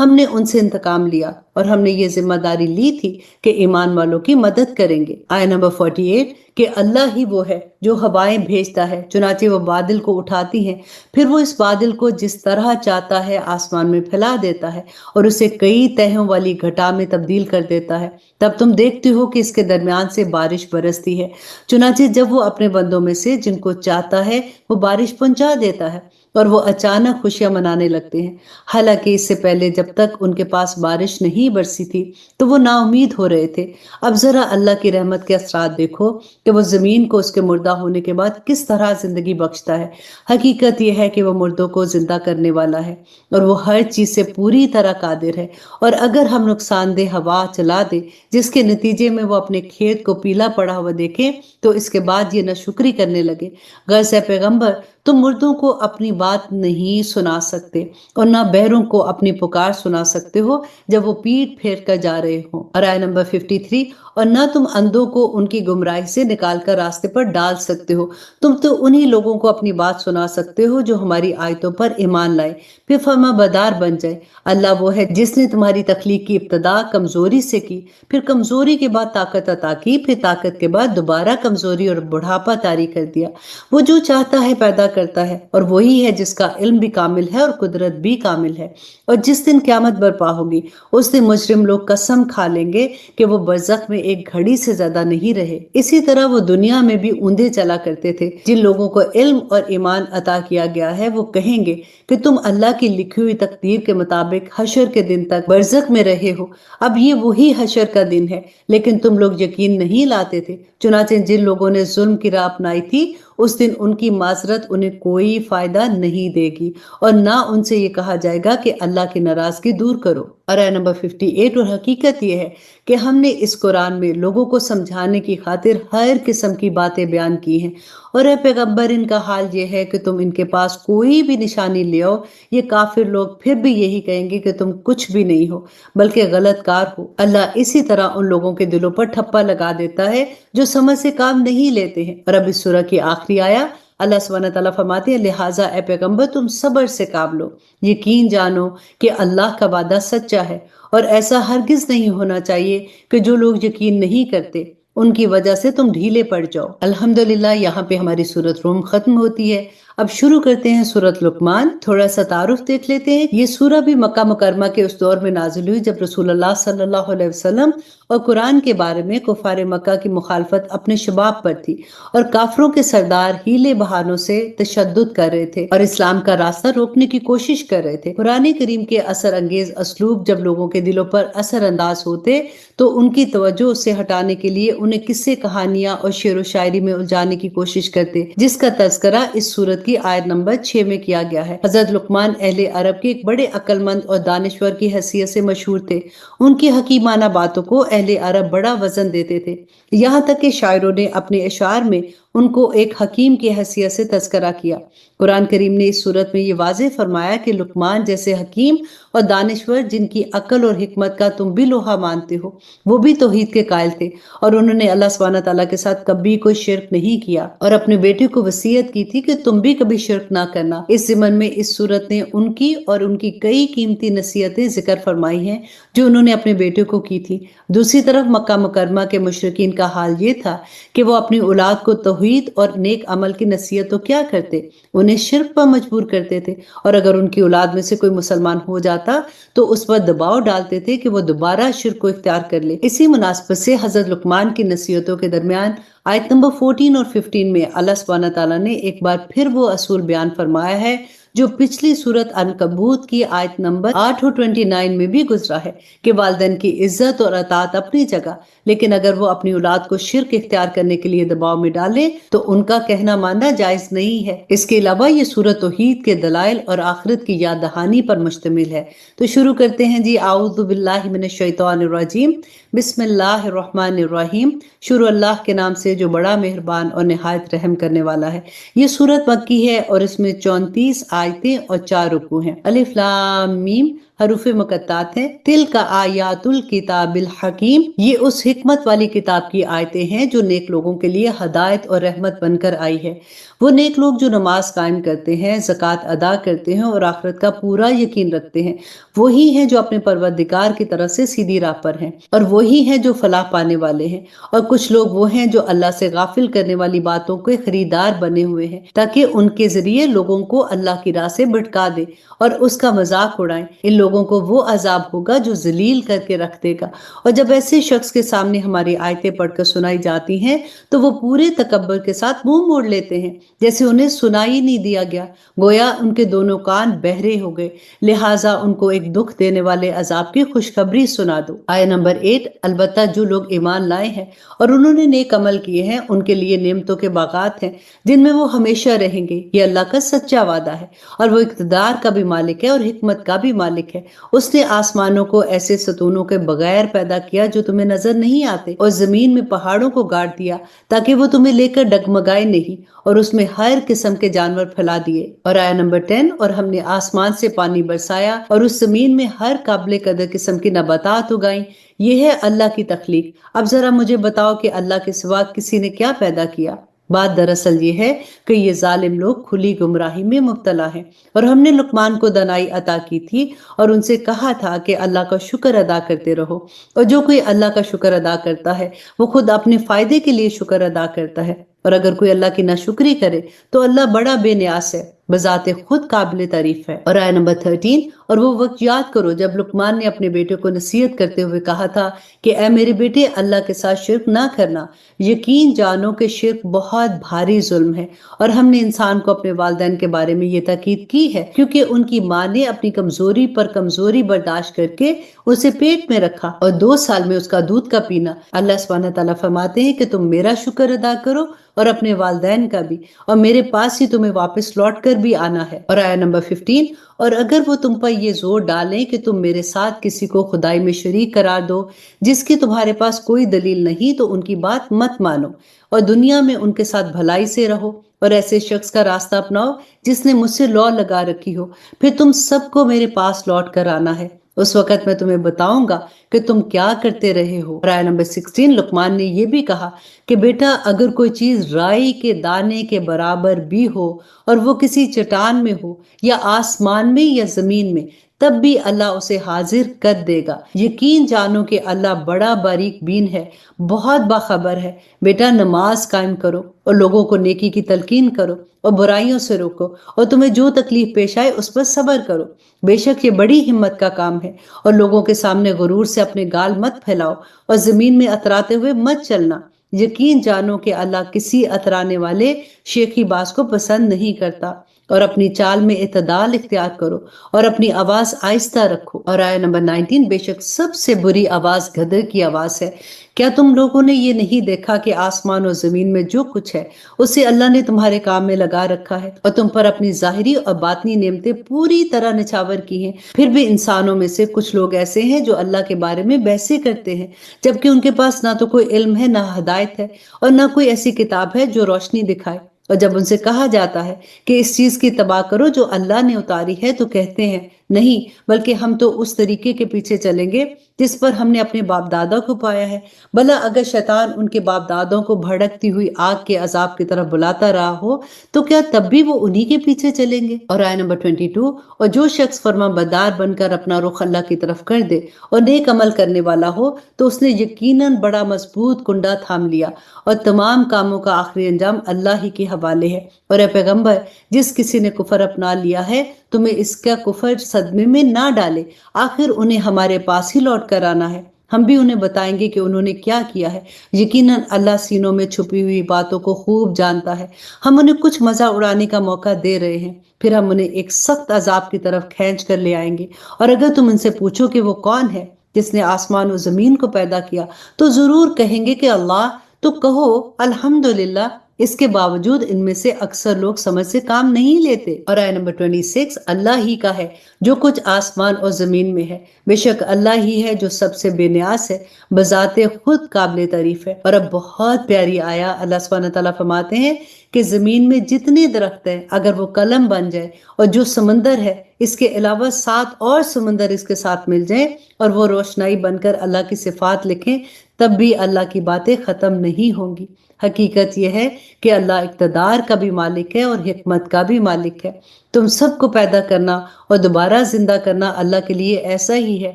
ہم نے ان سے انتقام لیا اور ہم نے یہ ذمہ داری لی تھی کہ ایمان والوں کی مدد کریں گے۔ آیت نمبر 48 کہ اللہ ہی وہ ہے جو ہوائیں بھیجتا ہے، چنانچہ وہ بادل کو اٹھاتی ہیں، پھر وہ اس بادل کو جس طرح چاہتا ہے آسمان میں پھیلا دیتا ہے اور اسے کئی تہوں والی گھٹا میں تبدیل کر دیتا ہے، تب تم دیکھتے ہو کہ اس کے درمیان سے بارش برستی ہے، چنانچہ جب وہ اپنے بندوں میں سے جن کو چاہتا ہے وہ بارش پہنچا دیتا ہے اور وہ اچانک خوشیاں منانے لگتے ہیں، حالانکہ اس سے پہلے جب تک ان کے پاس بارش نہیں برسی تھی تو وہ نا امید ہو رہے تھے۔ اب ذرا اللہ کی رحمت کے اثرات دیکھو کہ وہ زمین کو اس کے مردہ ہونے کے بعد کس طرح زندگی بخشتا ہے۔ حقیقت یہ ہے کہ وہ مردوں کو زندہ کرنے والا ہے اور وہ ہر چیز سے پوری طرح قادر ہے، اور اگر ہم نقصان دہ ہوا چلا دیں جس کے نتیجے میں وہ اپنے کھیت کو پیلا پڑا ہوا دیکھیں تو اس کے بعد یہ ناشکری کرنے لگے۔ غرض ہے پیغمبر تم مردوں کو اپنی بات نہیں سنا سکتے اور نہ بہروں کو اپنی پکار سنا سکتے ہو جب وہ پیٹ پھیر کر جا رہے ہوں۔ اور آیت نمبر 53 اور نہ تم اندھوں کو ان کی گمراہی سے نکال کر راستے پر ڈال سکتے ہو، تم تو انہی لوگوں کو اپنی بات سنا سکتے ہو جو ہماری آیتوں پر ایمان لائے پھر فرما بردار بن جائے۔ اللہ وہ ہے جس نے تمہاری تخلیق کی ابتدا کمزوری سے کی، پھر کمزوری کے بعد طاقت عطا کی، پھر طاقت کے بعد دوبارہ کمزوری اور بڑھاپا طاری کر دیا۔ وہ جو چاہتا ہے پیدا کرتا ہے اور وہی ہے جس کا علم بھی کامل ہے اور قدرت بھی کامل ہے۔ اور جس دن قیامت برپا ہوگی اس دن مجرم لوگ قسم کھا لیں گے کہ وہ برزخ میں ایک گھڑی سے زیادہ نہیں رہے۔ اسی طرح وہ دنیا میں بھی اوندے چلا کرتے تھے۔ جن لوگوں کو علم اور ایمان عطا کیا گیا ہے وہ کہیں گے کہ تم اللہ کی لکھی ہوئی تقدیر کے مطابق حشر کے دن تک برزخ میں رہے ہو، اب یہ وہی حشر کا دن ہے لیکن تم لوگ یقین نہیں لاتے تھے۔ چنانچہ جن لوگوں نے ظلم کی راہ اپنائی تھی اس دن ان کی معذرت انہیں کوئی فائدہ نہیں دے گی اور نہ ان سے یہ کہا جائے گا کہ اللہ کی ناراضگی دور کرو۔ اور آیت نمبر 58 اور حقیقت یہ ہے کہ ہم نے اس قرآن میں لوگوں کو سمجھانے کی خاطر ہر قسم کی باتیں بیان کی ہیں، اور اے پیغمبر ان کا حال یہ ہے کہ تم ان کے پاس کوئی بھی نشانی لے آؤ، یہ کافر لوگ پھر بھی یہی کہیں گے کہ تم کچھ بھی نہیں ہو بلکہ غلط کار ہو۔ اللہ اسی طرح ان لوگوں کے دلوں پر ٹھپا لگا دیتا ہے جو سمجھ سے کام نہیں لیتے ہیں۔ اور اب اس سورہ کی آخری آیا اللہ سبحانہ تعالیٰ فرماتے ہیں لہٰذا اے پیغمبر تم صبر سے کام لو، یقین جانو کہ اللہ کا وعدہ سچا ہے، اور ایسا ہرگز نہیں ہونا چاہیے کہ جو لوگ یقین نہیں کرتے ان کی وجہ سے تم ڈھیلے پڑ جاؤ۔ الحمدللہ یہاں پہ ہماری سورۃ روم ختم ہوتی ہے۔ اب شروع کرتے ہیں سورۃ لقمان۔ تھوڑا سا تعارف دیکھ لیتے ہیں۔ یہ سورہ بھی مکہ مکرمہ کے اس دور میں نازل ہوئی جب رسول اللہ صلی اللہ علیہ وسلم اور قرآن کے بارے میں کفار مکہ کی مخالفت اپنے شباب پر تھی اور کافروں کے سردار ہیلے بہانوں سے تشدد کر رہے تھے اور اسلام کا راستہ روکنے کی کوشش کر رہے تھے۔ قرآن کریم کے اثر انگیز اسلوب جب لوگوں کے دلوں پر اثر انداز ہوتے تو ان کی توجہ اس سے ہٹانے کے لیے انہیں قصے کہانیاں اور شعر و شاعری میں الجھانے کی کوشش کرتے، جس کا تذکرہ اس سورت کی آیت نمبر 6 میں کیا گیا ہے۔ حضرت لقمان اہل عرب کے ایک بڑے عقل مند اور دانشور کی حیثیت سے مشہور تھے۔ ان کی حکیمانہ باتوں کو اہل عرب بڑا وزن دیتے تھے، یہاں تک کہ شاعروں نے اپنے اشعار میں ان کو ایک حکیم کی حیثیت سے تذکرہ کیا۔ قرآن کریم نے اس صورت میں یہ واضح فرمایا کہ لقمان جیسے حکیم اور دانشور جن کی عقل اور حکمت کا تم بھی لوہا مانتے ہو، وہ بھی توحید کے قائل تھے اور انہوں نے اللہ سبحانہ تعالیٰ کے ساتھ کبھی کوئی شرک نہیں کیا اور اپنے بیٹے کو وصیت کی تھی کہ تم بھی کبھی شرک نہ کرنا۔ اس ضمن میں اس صورت نے ان کی اور ان کی کئی قیمتی نصیحتیں ذکر فرمائی ہیں جو انہوں نے اپنے بیٹے کو کی تھی۔ دوسری طرف مکہ مکرمہ کے مشرکین کا حال یہ تھا کہ وہ اپنی اولاد کو توحید اور نیک عمل کی نصیحت تو کیا کرتے، انہیں شرک پر مجبور کرتے تھے، اور اگر ان کی اولاد میں سے کوئی مسلمان ہو جاتا تو اس پر دباؤ ڈالتے تھے کہ وہ دوبارہ شرک کو اختیار کر لے۔ اسی مناسبت سے حضرت لقمان کی نصیحتوں کے درمیان آیت نمبر 14 اور 15 میں اللہ سبحانہ تعالیٰ نے ایک بار پھر وہ اصول بیان فرمایا ہے جو پچھلی سورت عنکبوت کی آیت نمبر 8 اور 29 میں بھی گزرا ہے کہ والدین کی عزت اور اطاعت اپنی جگہ، لیکن اگر وہ اپنی اولاد کو شرک اختیار کرنے کے لیے دباؤ میں ڈالے تو ان کا کہنا ماننا جائز نہیں ہے۔ اس کے علاوہ یہ سورت توحید کے دلائل اور آخرت کی یاد دہانی پر مشتمل ہے۔ تو شروع کرتے ہیں جی اعوذ باللہ من الشیطان الرجیم، بسم اللہ الرحمن الرحیم، شروع اللہ کے نام سے جو بڑا مہربان اور نہایت رحم کرنے والا ہے۔ یہ سورت مکی ہے اور اس میں 34 آیتیں اور 4 رکوع ہیں۔ الف لام میم، حروف مقطعات ہیں۔ تل کا آیات الکتاب الحکیم، یہ اس حکمت والی کتاب کی آیتیں ہیں جو نیک لوگوں کے لیے ہدایت اور رحمت بن کر آئی ہے۔ وہ نیک لوگ جو نماز قائم کرتے ہیں، زکوٰۃ ادا کرتے ہیں اور آخرت کا پورا یقین رکھتے ہیں، وہی ہیں جو اپنے پروردگار کی طرف سے سیدھی راہ پر ہیں، اور وہی ہیں جو فلاح پانے والے ہیں۔ اور کچھ لوگ وہ ہیں جو اللہ سے غافل کرنے والی باتوں کے خریدار بنے ہوئے ہیں، تاکہ ان کے ذریعے لوگوں کو اللہ کی راہ سے بھٹکا دے اور اس کا مذاق اڑائیں۔ ان لوگوں کو وہ عذاب ہوگا جو ذلیل کر کے رکھ دے گا۔ اور جب ایسے شخص کے سامنے ہماری آیتیں پڑھ کر سنائی جاتی ہیں تو وہ پورے تکبر کے ساتھ منہ موڑ لیتے ہیں، جیسے انہیں سنائی نہیں دیا گیا، گویا ان کے دونوں کان بہرے ہو گئے۔ لہٰذا ان کو ایک دکھ دینے والے عذاب کی خوشخبری سنا دو۔ آیت نمبر 8، البتہ جو لوگ ایمان لائے ہیں اور انہوں نے نیک عمل کیے ہیں، ان کے لیے نعمتوں کے باغات ہیں جن میں وہ ہمیشہ رہیں گے۔ یہ اللہ کا سچا وعدہ ہے، اور وہ اقتدار کا بھی مالک ہے اور حکمت کا بھی مالک ہے۔ اس نے آسمانوں کو ایسے ستونوں کے بغیر پیدا کیا جو تمہیں نظر نہیں آتے، اور زمین میں پہاڑوں کو گاڑ دیا تاکہ وہ تمہیں لے کر ڈگمگائے نہیں، اور اس میں ہر قسم کے جانور پھیلا دیے۔ اور آیت نمبر 10، اور ہم نے آسمان سے پانی برسایا اور اس زمین میں ہر قابل قدر قسم کی نباتات اگائیں۔ یہ ہے اللہ کی تخلیق۔ اب ذرا مجھے بتاؤ کہ اللہ کے سوا کسی نے کیا پیدا کیا؟ بات دراصل یہ ہے کہ یہ ظالم لوگ کھلی گمراہی میں مبتلا ہیں۔ اور ہم نے لقمان کو دانائی عطا کی تھی اور ان سے کہا تھا کہ اللہ کا شکر ادا کرتے رہو، اور جو کوئی اللہ کا شکر ادا کرتا ہے وہ خود اپنے فائدے کے لیے شکر ادا کرتا ہے، اور اگر کوئی اللہ کی ناشکری کرے تو اللہ بڑا بے نیاز ہے، بذات خود قابل تعریف ہے۔ اور آیت نمبر 13، اور وہ وقت یاد کرو جب لقمان نے اپنے بیٹے کو نصیحت کرتے ہوئے کہا تھا کہ اے میرے بیٹے، اللہ کے ساتھ شرک نہ کرنا، یقین جانو کہ شرک بہت بھاری ظلم ہے۔ اور ہم نے انسان کو اپنے والدین کے بارے میں یہ تاکید کی ہے، کیونکہ ان کی ماں نے اپنی کمزوری پر کمزوری برداشت کر کے اسے پیٹ میں رکھا، اور 2 سال میں اس کا دودھ کا پینا۔ اللہ سبحانہ تعالیٰ فرماتے ہیں کہ تم میرا شکر ادا کرو اور اپنے والدین کا بھی، اور میرے پاس ہی تمہیں واپس لوٹ کر بھی آنا ہے۔ اور آیت نمبر 15، اور اگر وہ تم پر یہ زور ڈالیں کہ تم میرے ساتھ کسی کو خدائی میں شریک قرار دو جس کی تمہارے پاس کوئی دلیل نہیں، تو ان کی بات مت مانو، اور دنیا میں ان کے ساتھ بھلائی سے رہو، اور ایسے شخص کا راستہ اپناؤ جس نے مجھ سے لو لگا رکھی ہو۔ پھر تم سب کو میرے پاس لوٹ کر آنا ہے، اس وقت میں تمہیں بتاؤں گا کہ تم کیا کرتے رہے ہو۔ اور آیت نمبر 16، لقمان نے یہ بھی کہا کہ بیٹا، اگر کوئی چیز رائی کے دانے کے برابر بھی ہو اور وہ کسی چٹان میں ہو یا آسمان میں یا زمین میں، تب بھی اللہ اسے حاضر کر دے گا۔ یقین جانو کہ اللہ بڑا باریک بین ہے، بہت باخبر ہے۔ بیٹا، نماز قائم کرو اور لوگوں کو نیکی کی تلقین کرو اور برائیوں سے روکو، اور تمہیں جو تکلیف پیش آئے اس پر صبر کرو۔ بے شک یہ بڑی ہمت کا کام ہے، اور لوگوں کے سامنے غرور سے اپنے گال مت پھیلاؤ اور زمین میں اتراتے ہوئے مت چلنا۔ یقین جانو کہ اللہ کسی اترانے والے شیخی باز کو پسند نہیں کرتا۔ اور اپنی چال میں اعتدال اختیار کرو اور اپنی آواز آہستہ رکھو۔ اور آیت نمبر 19، بے شک سب سے بری آواز گدھے کی آواز ہے۔ کیا تم لوگوں نے یہ نہیں دیکھا کہ آسمان اور زمین میں جو کچھ ہے اسے اللہ نے تمہارے کام میں لگا رکھا ہے، اور تم پر اپنی ظاہری اور باطنی نعمتیں پوری طرح نچھاور کی ہیں؟ پھر بھی انسانوں میں سے کچھ لوگ ایسے ہیں جو اللہ کے بارے میں بحثیں کرتے ہیں، جبکہ ان کے پاس نہ تو کوئی علم ہے، نہ ہدایت ہے، اور نہ کوئی ایسی کتاب ہے جو روشنی دکھائے۔ اور جب ان سے کہا جاتا ہے کہ اس چیز کی اتباع کرو جو اللہ نے اتاری ہے، تو کہتے ہیں نہیں، بلکہ ہم تو اس طریقے کے پیچھے چلیں گے جس پر ہم نے اپنے باپ دادا کو پایا ہے۔ بھلا اگر شیطان ان کے باپ دادوں کو بھڑکتی ہوئی آگ کے عذاب کی طرف بلاتا رہا ہو تو کیا تب بھی وہ انہی کے پیچھے چلیں گے؟ اور آیت نمبر 22، اور جو شخص فرما بردار بن کر اپنا رخ اللہ کی طرف کر دے اور نیک عمل کرنے والا ہو تو اس نے یقیناً بڑا مضبوط کنڈا تھام لیا، اور تمام کاموں کا آخری انجام اللہ ہی کے حوالے ہے۔ اور اے پیغمبر، جس کسی نے کفر اپنا لیا ہے تمہیں اس کا کفر صدمے میں نہ ڈالے، آخر انہیں ہمارے پاس ہی لوٹ کر آنا ہے، ہم بھی انہیں بتائیں گے کہ انہوں نے کیا کیا ہے۔ یقیناً اللہ سینوں میں چھپی ہوئی باتوں کو خوب جانتا ہے۔ ہم انہیں کچھ مزہ اڑانے کا موقع دے رہے ہیں، پھر ہم انہیں ایک سخت عذاب کی طرف کھینچ کر لے آئیں گے۔ اور اگر تم ان سے پوچھو کہ وہ کون ہے جس نے آسمان و زمین کو پیدا کیا، تو ضرور کہیں گے کہ اللہ۔ تو کہو الحمدللہ، اس کے باوجود ان میں سے اکثر لوگ سمجھ سے کام نہیں لیتے۔ اور آیت نمبر 26، اللہ ہی کا ہے جو کچھ آسمان اور زمین میں ہے، بے شک اللہ ہی ہے جو سب سے بے نیاز ہے، بذات خود قابل تعریف ہے۔ اور اب بہت پیاری آیا، اللہ سبحانہ تعالیٰ فرماتے ہیں کہ زمین میں جتنے درخت ہیں اگر وہ قلم بن جائے اور جو سمندر ہے اس کے علاوہ 7 اور سمندر اس کے ساتھ مل جائیں اور وہ روشنائی بن کر اللہ کی صفات لکھیں تب بھی اللہ کی باتیں ختم نہیں ہوں گی۔ حقیقت یہ ہے کہ اللہ اقتدار کا بھی مالک ہے اور حکمت کا بھی مالک ہے۔ تم سب کو پیدا کرنا اور دوبارہ زندہ کرنا اللہ کے لیے ایسا ہی ہے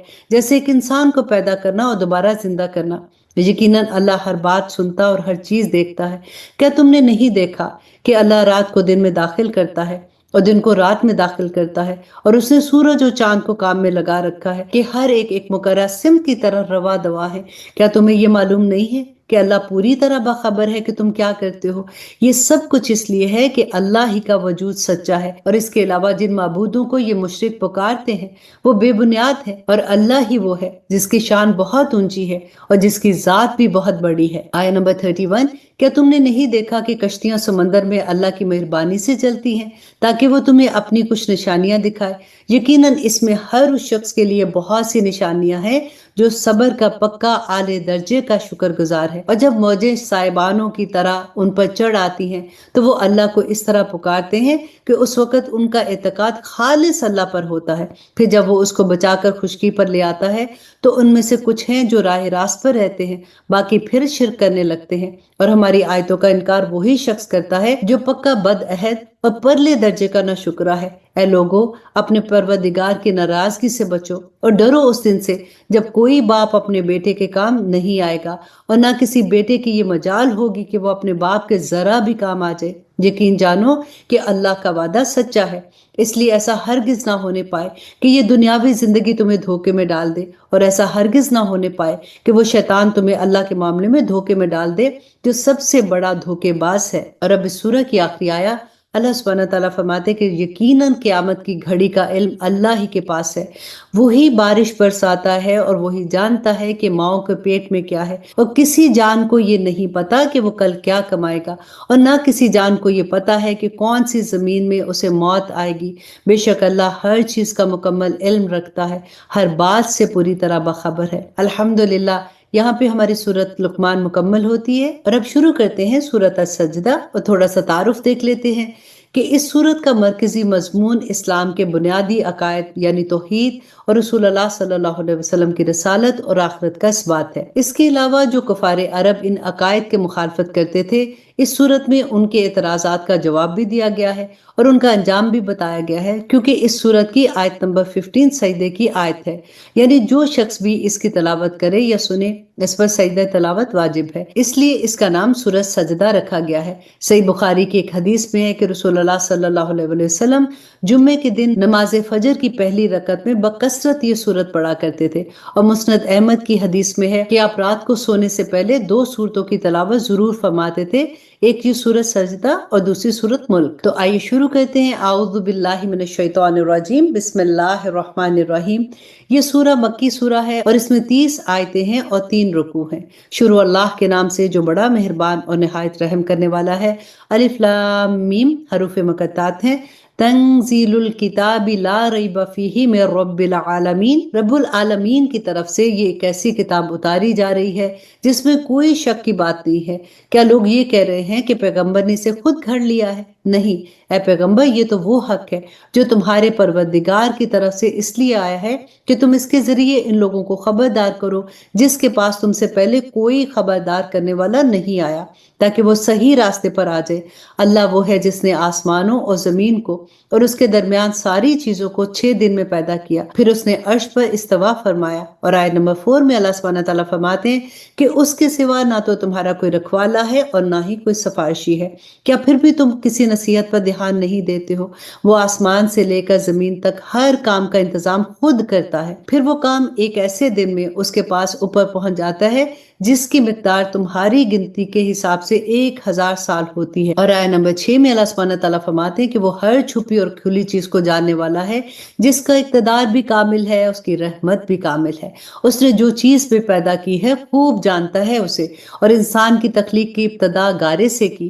جیسے ایک انسان کو پیدا کرنا اور دوبارہ زندہ کرنا۔ یقیناً اللہ ہر بات سنتا اور ہر چیز دیکھتا ہے۔ کیا تم نے نہیں دیکھا کہ اللہ رات کو دن میں داخل کرتا ہے اور دن کو رات میں داخل کرتا ہے، اور اس نے سورج اور چاند کو کام میں لگا رکھا ہے کہ ہر ایک مقررہ سمت کی طرح روا دوا ہے۔ کیا تمہیں یہ معلوم نہیں ہے کہ اللہ پوری طرح باخبر ہے کہ تم کیا کرتے ہو؟ یہ سب کچھ اس لیے ہے کہ اللہ ہی کا وجود سچا ہے، اور اس کے علاوہ جن معبودوں کو یہ مشرک پکارتے ہیں وہ بے بنیاد ہے، اور اللہ ہی وہ ہے جس کی شان بہت اونچی ہے اور جس کی ذات بھی بہت بڑی ہے۔ آیت نمبر 31، کیا تم نے نہیں دیکھا کہ کشتیاں سمندر میں اللہ کی مہربانی سے چلتی ہیں تاکہ وہ تمہیں اپنی کچھ نشانیاں دکھائے؟ یقیناً اس میں ہر اس شخص کے لیے بہت سی نشانیاں ہیں جو صبر کا پکا اعلی درجے کا شکر گزار ہے۔ اور جب موجیں سائبانوں کی طرح ان پر چڑھ آتی ہیں تو وہ اللہ کو اس طرح پکارتے ہیں کہ اس وقت ان کا اعتقاد خالص اللہ پر ہوتا ہے۔ پھر جب وہ اس کو بچا کر خشکی پر لے آتا ہے تو ان میں سے کچھ ہیں جو راہ راست پر رہتے ہیں، باقی پھر شرک کرنے لگتے ہیں۔ اور ہماری آیتوں کا انکار وہی شخص کرتا ہے جو پکا بد عہد اور پرلے درجے کا ناشکرا ہے۔ اے لوگو، اپنے پروردگار کی ناراضگی سے بچو اور ڈرو اس دن سے جب کوئی باپ اپنے بیٹے کے کام نہیں آئے گا اور نہ کسی بیٹے کی یہ مجال ہوگی کہ وہ اپنے باپ کے ذرا بھی کام آ جائے۔ یقین جانو کہ اللہ کا وعدہ سچا ہے، اس لیے ایسا ہرگز نہ ہونے پائے کہ یہ دنیاوی زندگی تمہیں دھوکے میں ڈال دے، اور ایسا ہرگز نہ ہونے پائے کہ وہ شیطان تمہیں اللہ کے معاملے میں دھوکے میں ڈال دے جو سب سے بڑا دھوکے باز ہے۔ اور اب اس سورہ کی آخری آیت اللہ سبحانہ تعالیٰ فرماتے کہ یقیناً قیامت کی گھڑی کا علم اللہ ہی کے پاس ہے، وہی بارش برساتا ہے اور وہی جانتا ہے کہ ماؤں کے پیٹ میں کیا ہے، اور کسی جان کو یہ نہیں پتا کہ وہ کل کیا کمائے گا، اور نہ کسی جان کو یہ پتا ہے کہ کون سی زمین میں اسے موت آئے گی۔ بے شک اللہ ہر چیز کا مکمل علم رکھتا ہے، ہر بات سے پوری طرح باخبر ہے۔ الحمدللہ، یہاں پہ ہماری سورت لقمان مکمل ہوتی ہے، اور اب شروع کرتے ہیں سورت السجدہ، اور تھوڑا سا تعارف دیکھ لیتے ہیں کہ اس سورت کا مرکزی مضمون اسلام کے بنیادی عقائد یعنی توحید اور رسول اللہ صلی اللہ علیہ وسلم کی رسالت اور آخرت کا اثبات ہے۔ اس کے علاوہ جو کفار عرب ان عقائد کے مخالفت کرتے تھے، اس صورت میں ان کے اعتراضات کا جواب بھی دیا گیا ہے اور ان کا انجام بھی بتایا گیا ہے، کیونکہ اس سورت کی آیت نمبر 15 سجدے کی آیت ہے، یعنی جو شخص بھی اس کی تلاوت کرے یا سنے اس پر سجدہ تلاوت واجب ہے، اس لیے اس کا نام سورت سجدہ رکھا گیا ہے۔ صحیح بخاری کی ایک حدیث میں ہے کہ رسول اللہ صلی اللہ علیہ وسلم جمعے کے دن نماز فجر کی پہلی رکعت میں بکثرت یہ سورت پڑھا کرتے تھے، اور مسند احمد کی حدیث میں ہے کہ آپ رات کو سونے سے پہلے 2 سورتوں کی تلاوت ضرور فرماتے تھے، ایک یہ سورت سجدہ اور دوسری سورت ملک۔ تو آئیے شروع کرتے ہیں۔ اعوذ باللہ من الشیطان الرجیم، بسم اللہ الرحمن الرحیم۔ یہ سورہ مکی سورہ ہے اور اس میں 30 آیتیں ہیں اور 3 رکوع ہیں۔ شروع اللہ کے نام سے جو بڑا مہربان اور نہایت رحم کرنے والا ہے۔ الف لام میم حروف مقطعات ہیں۔ تنزیل الکتاب لا ریب فیہ من رب العالمین، رب العالمین کی طرف سے یہ ایک ایسی کتاب اتاری جا رہی ہے جس میں کوئی شک کی بات نہیں ہے۔ کیا لوگ یہ کہہ رہے ہیں کہ پیغمبر نے اسے خود گھڑ لیا ہے؟ نہیں، اے پیغمبر، یہ تو وہ حق ہے جو تمہارے پروردگار کی طرف سے اس لیے آیا ہے کہ تم اس کے ذریعے ان لوگوں کو خبردار کرو جس کے پاس تم سے پہلے کوئی خبردار کرنے والا نہیں آیا، تاکہ وہ صحیح راستے پر آ جائے۔ اللہ وہ ہے جس نے آسمانوں اور زمین کو اور اس کے درمیان ساری چیزوں کو 6 دن میں پیدا کیا، پھر اس نے عرش پر استوا فرمایا۔ اور آیت نمبر 4 میں اللہ سبحانہ تعالیٰ فرماتے ہیں کہ اس کے سوا نہ تو تمہارا کوئی رکھوالا ہے اور نہ ہی کوئی سفارشی ہے، کیا پھر بھی تم کسی نصیحت پر دھیان نہیں دیتے ہو؟ وہ آسمان سے لے کر زمین تک ہر کام کا انتظام خود کرتا ہے، پھر وہ کام ایک ایسے دن میں اس کے پاس اوپر پہنچ جاتا ہے جس کی مقدار تمہاری گنتی کے حساب سے 1000 سال ہوتی ہے۔ اور آیت نمبر 6 میں اللہ سبحانہ تعالیٰ فرماتے ہیں کہ وہ ہر چھپی اور کھلی چیز کو جاننے والا ہے، جس کا اقتدار بھی کامل ہے، اس کی رحمت بھی کامل ہے۔ اس نے جو چیز بھی پیدا کی ہے خوب جانتا ہے اسے، اور انسان کی تخلیق کی ابتدا گارے سے کی،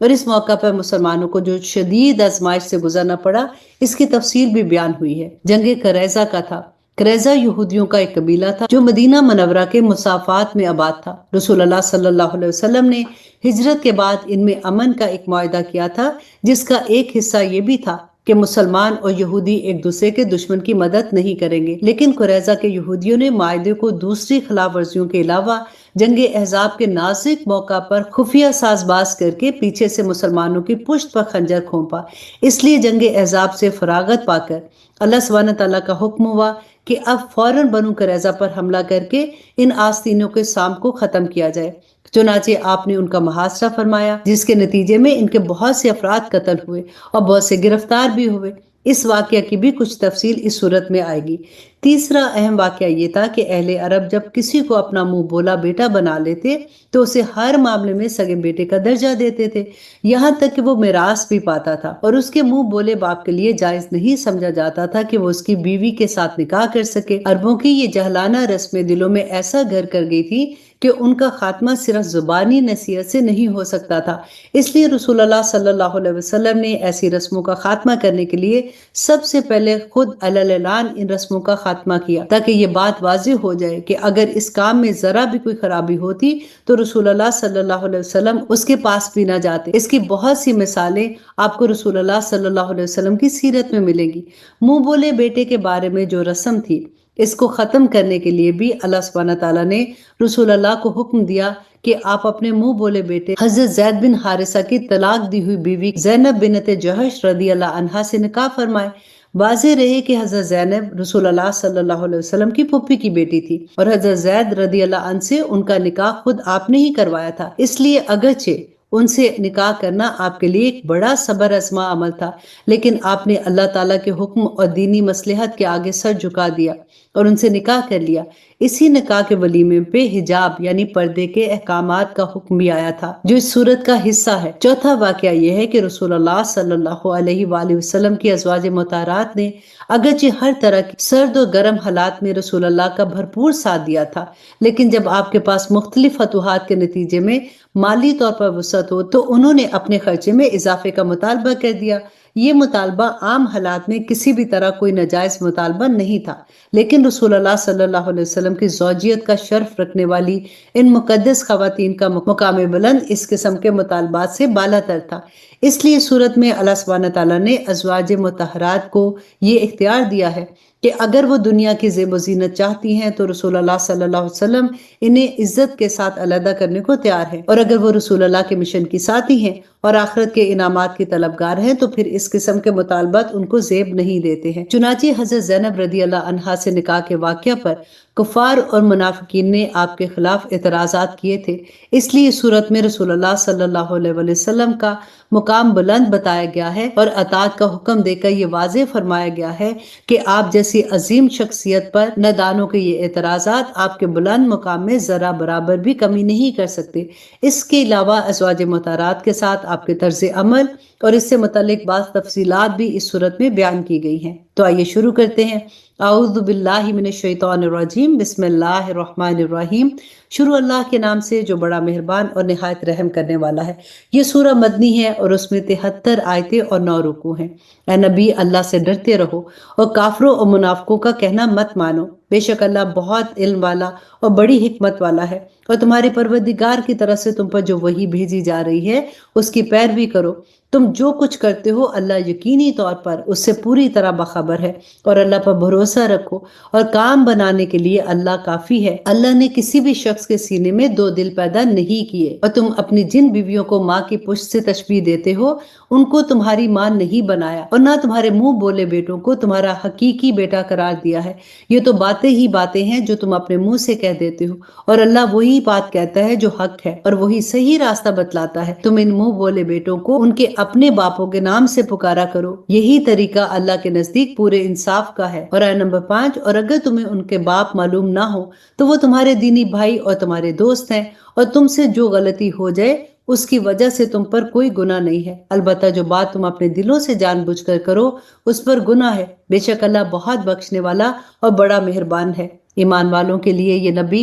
اور اس موقع پر مسلمانوں کو جو شدید آزمائش سے گزرنا پڑا اس کی تفصیل بھی بیان ہوئی ہے۔ جنگ قریظہ کا تھا۔ قریظہ یہودیوں کا ایک قبیلہ تھا جو مدینہ منورہ کے مسافات میں آباد تھا۔ رسول اللہ صلی اللہ علیہ وسلم نے ہجرت کے بعد ان میں امن کا ایک معاہدہ کیا تھا، جس کا ایک حصہ یہ بھی تھا کہ مسلمان اور یہودی ایک دوسرے کے دشمن کی مدد نہیں کریں گے۔ لیکن قریظہ کے یہودیوں نے معاہدے کو دوسری خلاف ورزیوں کے علاوہ جنگ احزاب کے نازک موقع پر خفیہ ساز باز کر کے پیچھے سے مسلمانوں کی پشت پر خنجر کھونپا۔ اس لیے جنگ احزاب سے فراغت پا کر اللہ سبحانہ تعالیٰ کا حکم ہوا کہ اب فوراً بنو قریظہ پر حملہ کر کے ان آستینوں کے سام کو ختم کیا جائے۔ چنانچہ آپ نے ان کا محاصرہ فرمایا، جس کے نتیجے میں ان کے بہت سے افراد قتل ہوئے اور بہت سے گرفتار بھی ہوئے۔ اس واقعہ کی بھی کچھ تفصیل اس صورت میں آئے گی۔ تیسرا اہم واقعہ یہ تھا کہ اہل عرب جب کسی کو اپنا منہ بولا بیٹا بنا لیتے تو اسے ہر معاملے میں سگے بیٹے کا درجہ دیتے تھے، یہاں تک کہ وہ میراث بھی پاتا تھا، اور اس کے منہ بولے باپ کے لیے جائز نہیں سمجھا جاتا تھا کہ وہ اس کی بیوی کے ساتھ نکاح کر سکے۔ عربوں کی یہ جہلانہ رسمیں دلوں میں ایسا گھر کر گئی تھی کہ ان کا خاتمہ صرف زبانی نصیحت سے نہیں ہو سکتا تھا۔ اس لیے رسول اللہ صلی اللہ علیہ وسلم نے ایسی رسموں کا خاتمہ کرنے کے لیے سب سے پہلے خود علی اعلان ان رسموں کا خاتمہ کیا، تاکہ یہ بات واضح ہو جائے کہ اگر اس کام میں ذرا بھی کوئی خرابی ہوتی تو رسول اللہ صلی اللہ علیہ وسلم اس کے پاس بھی نہ جاتے۔ اس کی بہت سی مثالیں آپ کو رسول اللہ صلی اللہ علیہ وسلم کی سیرت میں ملیں گی۔ منہ بولے بیٹے کے بارے میں جو رسم تھی، اس کو ختم کرنے کے لیے بھی اللہ سبحانہ تعالیٰ نے رسول اللہ کو حکم دیا کہ آپ اپنے منہ بولے بیٹے حضرت زید بن حارثہ کی طلاق دی ہوئی بیوی زینب بنت جہش رضی اللہ عنہا سے نکاح فرمائے۔ واضح رہے کہ حضرت زینب رسول اللہ صلی اللہ علیہ وسلم کی پھوپھی کی بیٹی تھی، اور حضرت زید رضی اللہ عنہ سے ان کا نکاح خود آپ نے ہی کروایا تھا۔ اس لیے اگرچہ ان سے نکاح کرنا آپ کے لیے ایک بڑا صبر آزما عمل تھا، لیکن آپ نے اللہ تعالیٰ کے حکم اور دینی مصلحت کے آگے سر جھکا دیا اور ان سے نکاح کر لیا۔ اسی نکاح کے ولیمے پہ حجاب یعنی پردے کے احکامات کا حکم بھی آیا تھا، جو اس صورت کا حصہ ہے۔ چوتھا واقعہ یہ ہے کہ رسول اللہ صلی اللہ علیہ وآلہ وسلم کی ازواج مطہرات نے اگرچہ ہر طرح کی سرد و گرم حالات میں رسول اللہ کا بھرپور ساتھ دیا تھا، لیکن جب آپ کے پاس مختلف فتوحات کے نتیجے میں مالی طور پر وسعت ہو تو انہوں نے اپنے خرچے میں اضافے کا مطالبہ کر دیا۔ یہ مطالبہ عام حالات میں کسی بھی طرح کوئی ناجائز مطالبہ نہیں تھا، لیکن رسول اللہ صلی اللہ علیہ وسلم کی زوجیت کا شرف رکھنے والی ان مقدس خواتین کا مقام بلند اس قسم کے مطالبات سے بالا تر تھا۔ اس لیے صورت میں اللہ سبحانہ تعالیٰ نے ازواج مطہرات کو یہ اختیار دیا ہے کہ اگر وہ دنیا کی زیب و زینت چاہتی ہیں تو رسول اللہ صلی اللہ علیہ وسلم انہیں عزت کے ساتھ علیحدہ کرنے کو تیار ہے، اور اگر وہ رسول اللہ کے مشن کی ساتھی ہیں اور آخرت کے انعامات کی طلبگار ہیں تو پھر اس قسم کے مطالبات ان کو زیب نہیں دیتے ہیں۔ چنانچہ حضرت زینب رضی اللہ عنہا سے نکاح کے واقعہ پر کفار اور منافقین نے آپ کے خلاف اعتراضات کیے تھے، اس لیے اس صورت میں رسول اللہ صلی اللہ علیہ وسلم کا مقام بلند بتایا گیا ہے اور اطاعت کا حکم دے کر یہ واضح فرمایا گیا ہے کہ آپ جیسی عظیم شخصیت پر نادانوں کے یہ اعتراضات آپ کے بلند مقام میں ذرا برابر بھی کمی نہیں کر سکتے۔ اس کے علاوہ ازواج مطہرات کے ساتھ آپ کے طرز عمل اور اس سے متعلق بعض تفصیلات بھی اس صورت میں بیان کی گئی ہیں۔ تو آئیے شروع کرتے ہیں۔ اعوذ باللہ من الشیطان الرجیم، بسم اللہ الرحمن الرحیم۔ شروع اللہ کے نام سے جو بڑا مہربان اور نہایت رحم کرنے والا ہے۔ یہ سورہ مدنی ہے اور اس میں 73 آیتیں اور 9 رکوع ہیں۔ اے نبی، اللہ سے ڈرتے رہو اور کافروں اور منافقوں کا کہنا مت مانو، بے شک اللہ بہت علم والا اور بڑی حکمت والا ہے، اور تمہارے پروردگار کی طرف سے تم پر جو وحی بھیجی جا رہی ہے اس کی پیروی کرو۔ تم جو کچھ کرتے ہو اللہ یقینی طور پر اس سے پوری طرح باخبر ہے، اور اللہ پر بھروسہ رکھو اور کام بنانے کے لیے اللہ کافی ہے۔ اللہ نے کسی بھی شخص کے سینے میں 2 دل پیدا نہیں کیے، اور تم اپنی جن بیویوں کو ماں کی پشت سے تشبیہ دیتے ہو ان کو تمہاری ماں نہیں بنایا، اور نہ تمہارے منہ بولے بیٹوں کو تمہارا حقیقی بیٹا قرار دیا ہے۔ یہ تو باتیں ہی باتیں ہیں جو تم اپنے منہ سے کہہ دیتے ہو، اور اللہ وہی بات کہتا ہے جو حق ہے اور وہی صحیح راستہ بتلاتا ہے۔ تم ان منہ بولے بیٹوں کو ان کے اپنے باپوں کے نام سے پکارا کرو، یہی طریقہ اللہ کے نزدیک پورے انصاف کا ہے۔ اور آیت نمبر 5، اور اگر تمہیں ان کے باپ معلوم نہ ہو تو وہ تمہارے دینی بھائی اور تمہارے دوست ہیں، اور تم سے جو غلطی ہو جائے اس کی وجہ سے تم پر کوئی گناہ نہیں ہے، البتہ جو بات تم اپنے دلوں سے جان بوجھ کر کرو اس پر گناہ ہے۔ بے شک اللہ بہت بخشنے والا اور بڑا مہربان ہے۔ ایمان والوں کے لیے یہ نبی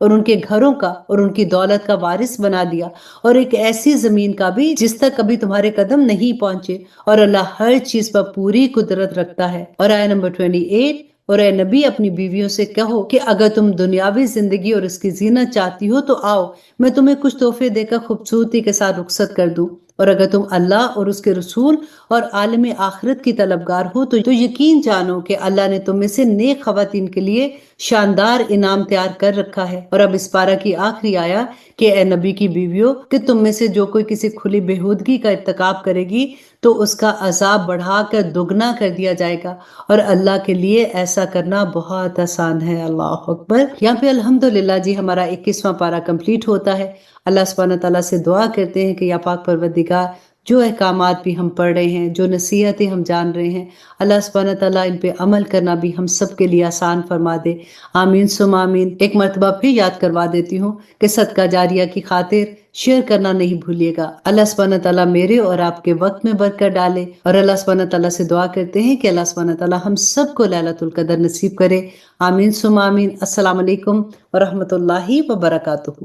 اور ان کے گھروں کا اور ان کی دولت کا وارث بنا دیا، اور ایک ایسی زمین کا بھی جس تک کبھی تمہارے قدم نہیں پہنچے، اور اللہ ہر چیز پر پوری قدرت رکھتا ہے۔ اور آیت نمبر 28، اور اے نبی اپنی بیویوں سے کہو کہ اگر تم دنیاوی زندگی اور اس کی زینت چاہتی ہو تو آؤ، میں تمہیں کچھ تحفے دے کر خوبصورتی کے ساتھ رخصت کر دوں، اور اگر تم اللہ اور اس کے رسول اور عالم آخرت کی طلبگار ہو تو یقین جانو کہ اللہ نے تم میں سے نیک خواتین کے لیے شاندار انعام تیار کر رکھا ہے۔ اور اب اس پارہ کی آخری آیا کہ اے نبی کی بیویوں، کہ تم میں سے جو کوئی کسی کھلی بےہودگی کا ارتکاب کرے گی تو اس کا عذاب بڑھا کر دگنا کر دیا جائے گا، اور اللہ کے لیے ایسا کرنا بہت آسان ہے۔ اللہ اکبر۔ یہاں پہ الحمدللہ جی ہمارا 21واں پارہ کمپلیٹ ہوتا ہے۔ اللہ سبحانہ تعالیٰ سے دعا کرتے ہیں کہ یا پاک پروردگار، جو احکامات بھی ہم پڑھ رہے ہیں، جو نصیحتیں ہم جان رہے ہیں، اللہ سبحانہ تعالیٰ ان پہ عمل کرنا بھی ہم سب کے لیے آسان فرما دے۔ آمین ثم آمین۔ ایک مرتبہ پھر یاد کروا دیتی ہوں کہ صدقہ جاریہ کی خاطر شیئر کرنا نہیں بھولیے گا۔ اللہ سبحانہ تعالیٰ میرے اور آپ کے وقت میں برکت ڈالے، اور اللہ سبحانہ تعالیٰ سے دعا کرتے ہیں کہ اللہ سبحانہ تعالیٰ ہم سب کو لیلۃ القدر نصیب کرے۔ آمین ثم آمین۔ السلام علیکم ورحمۃ اللہ وبرکاتہ۔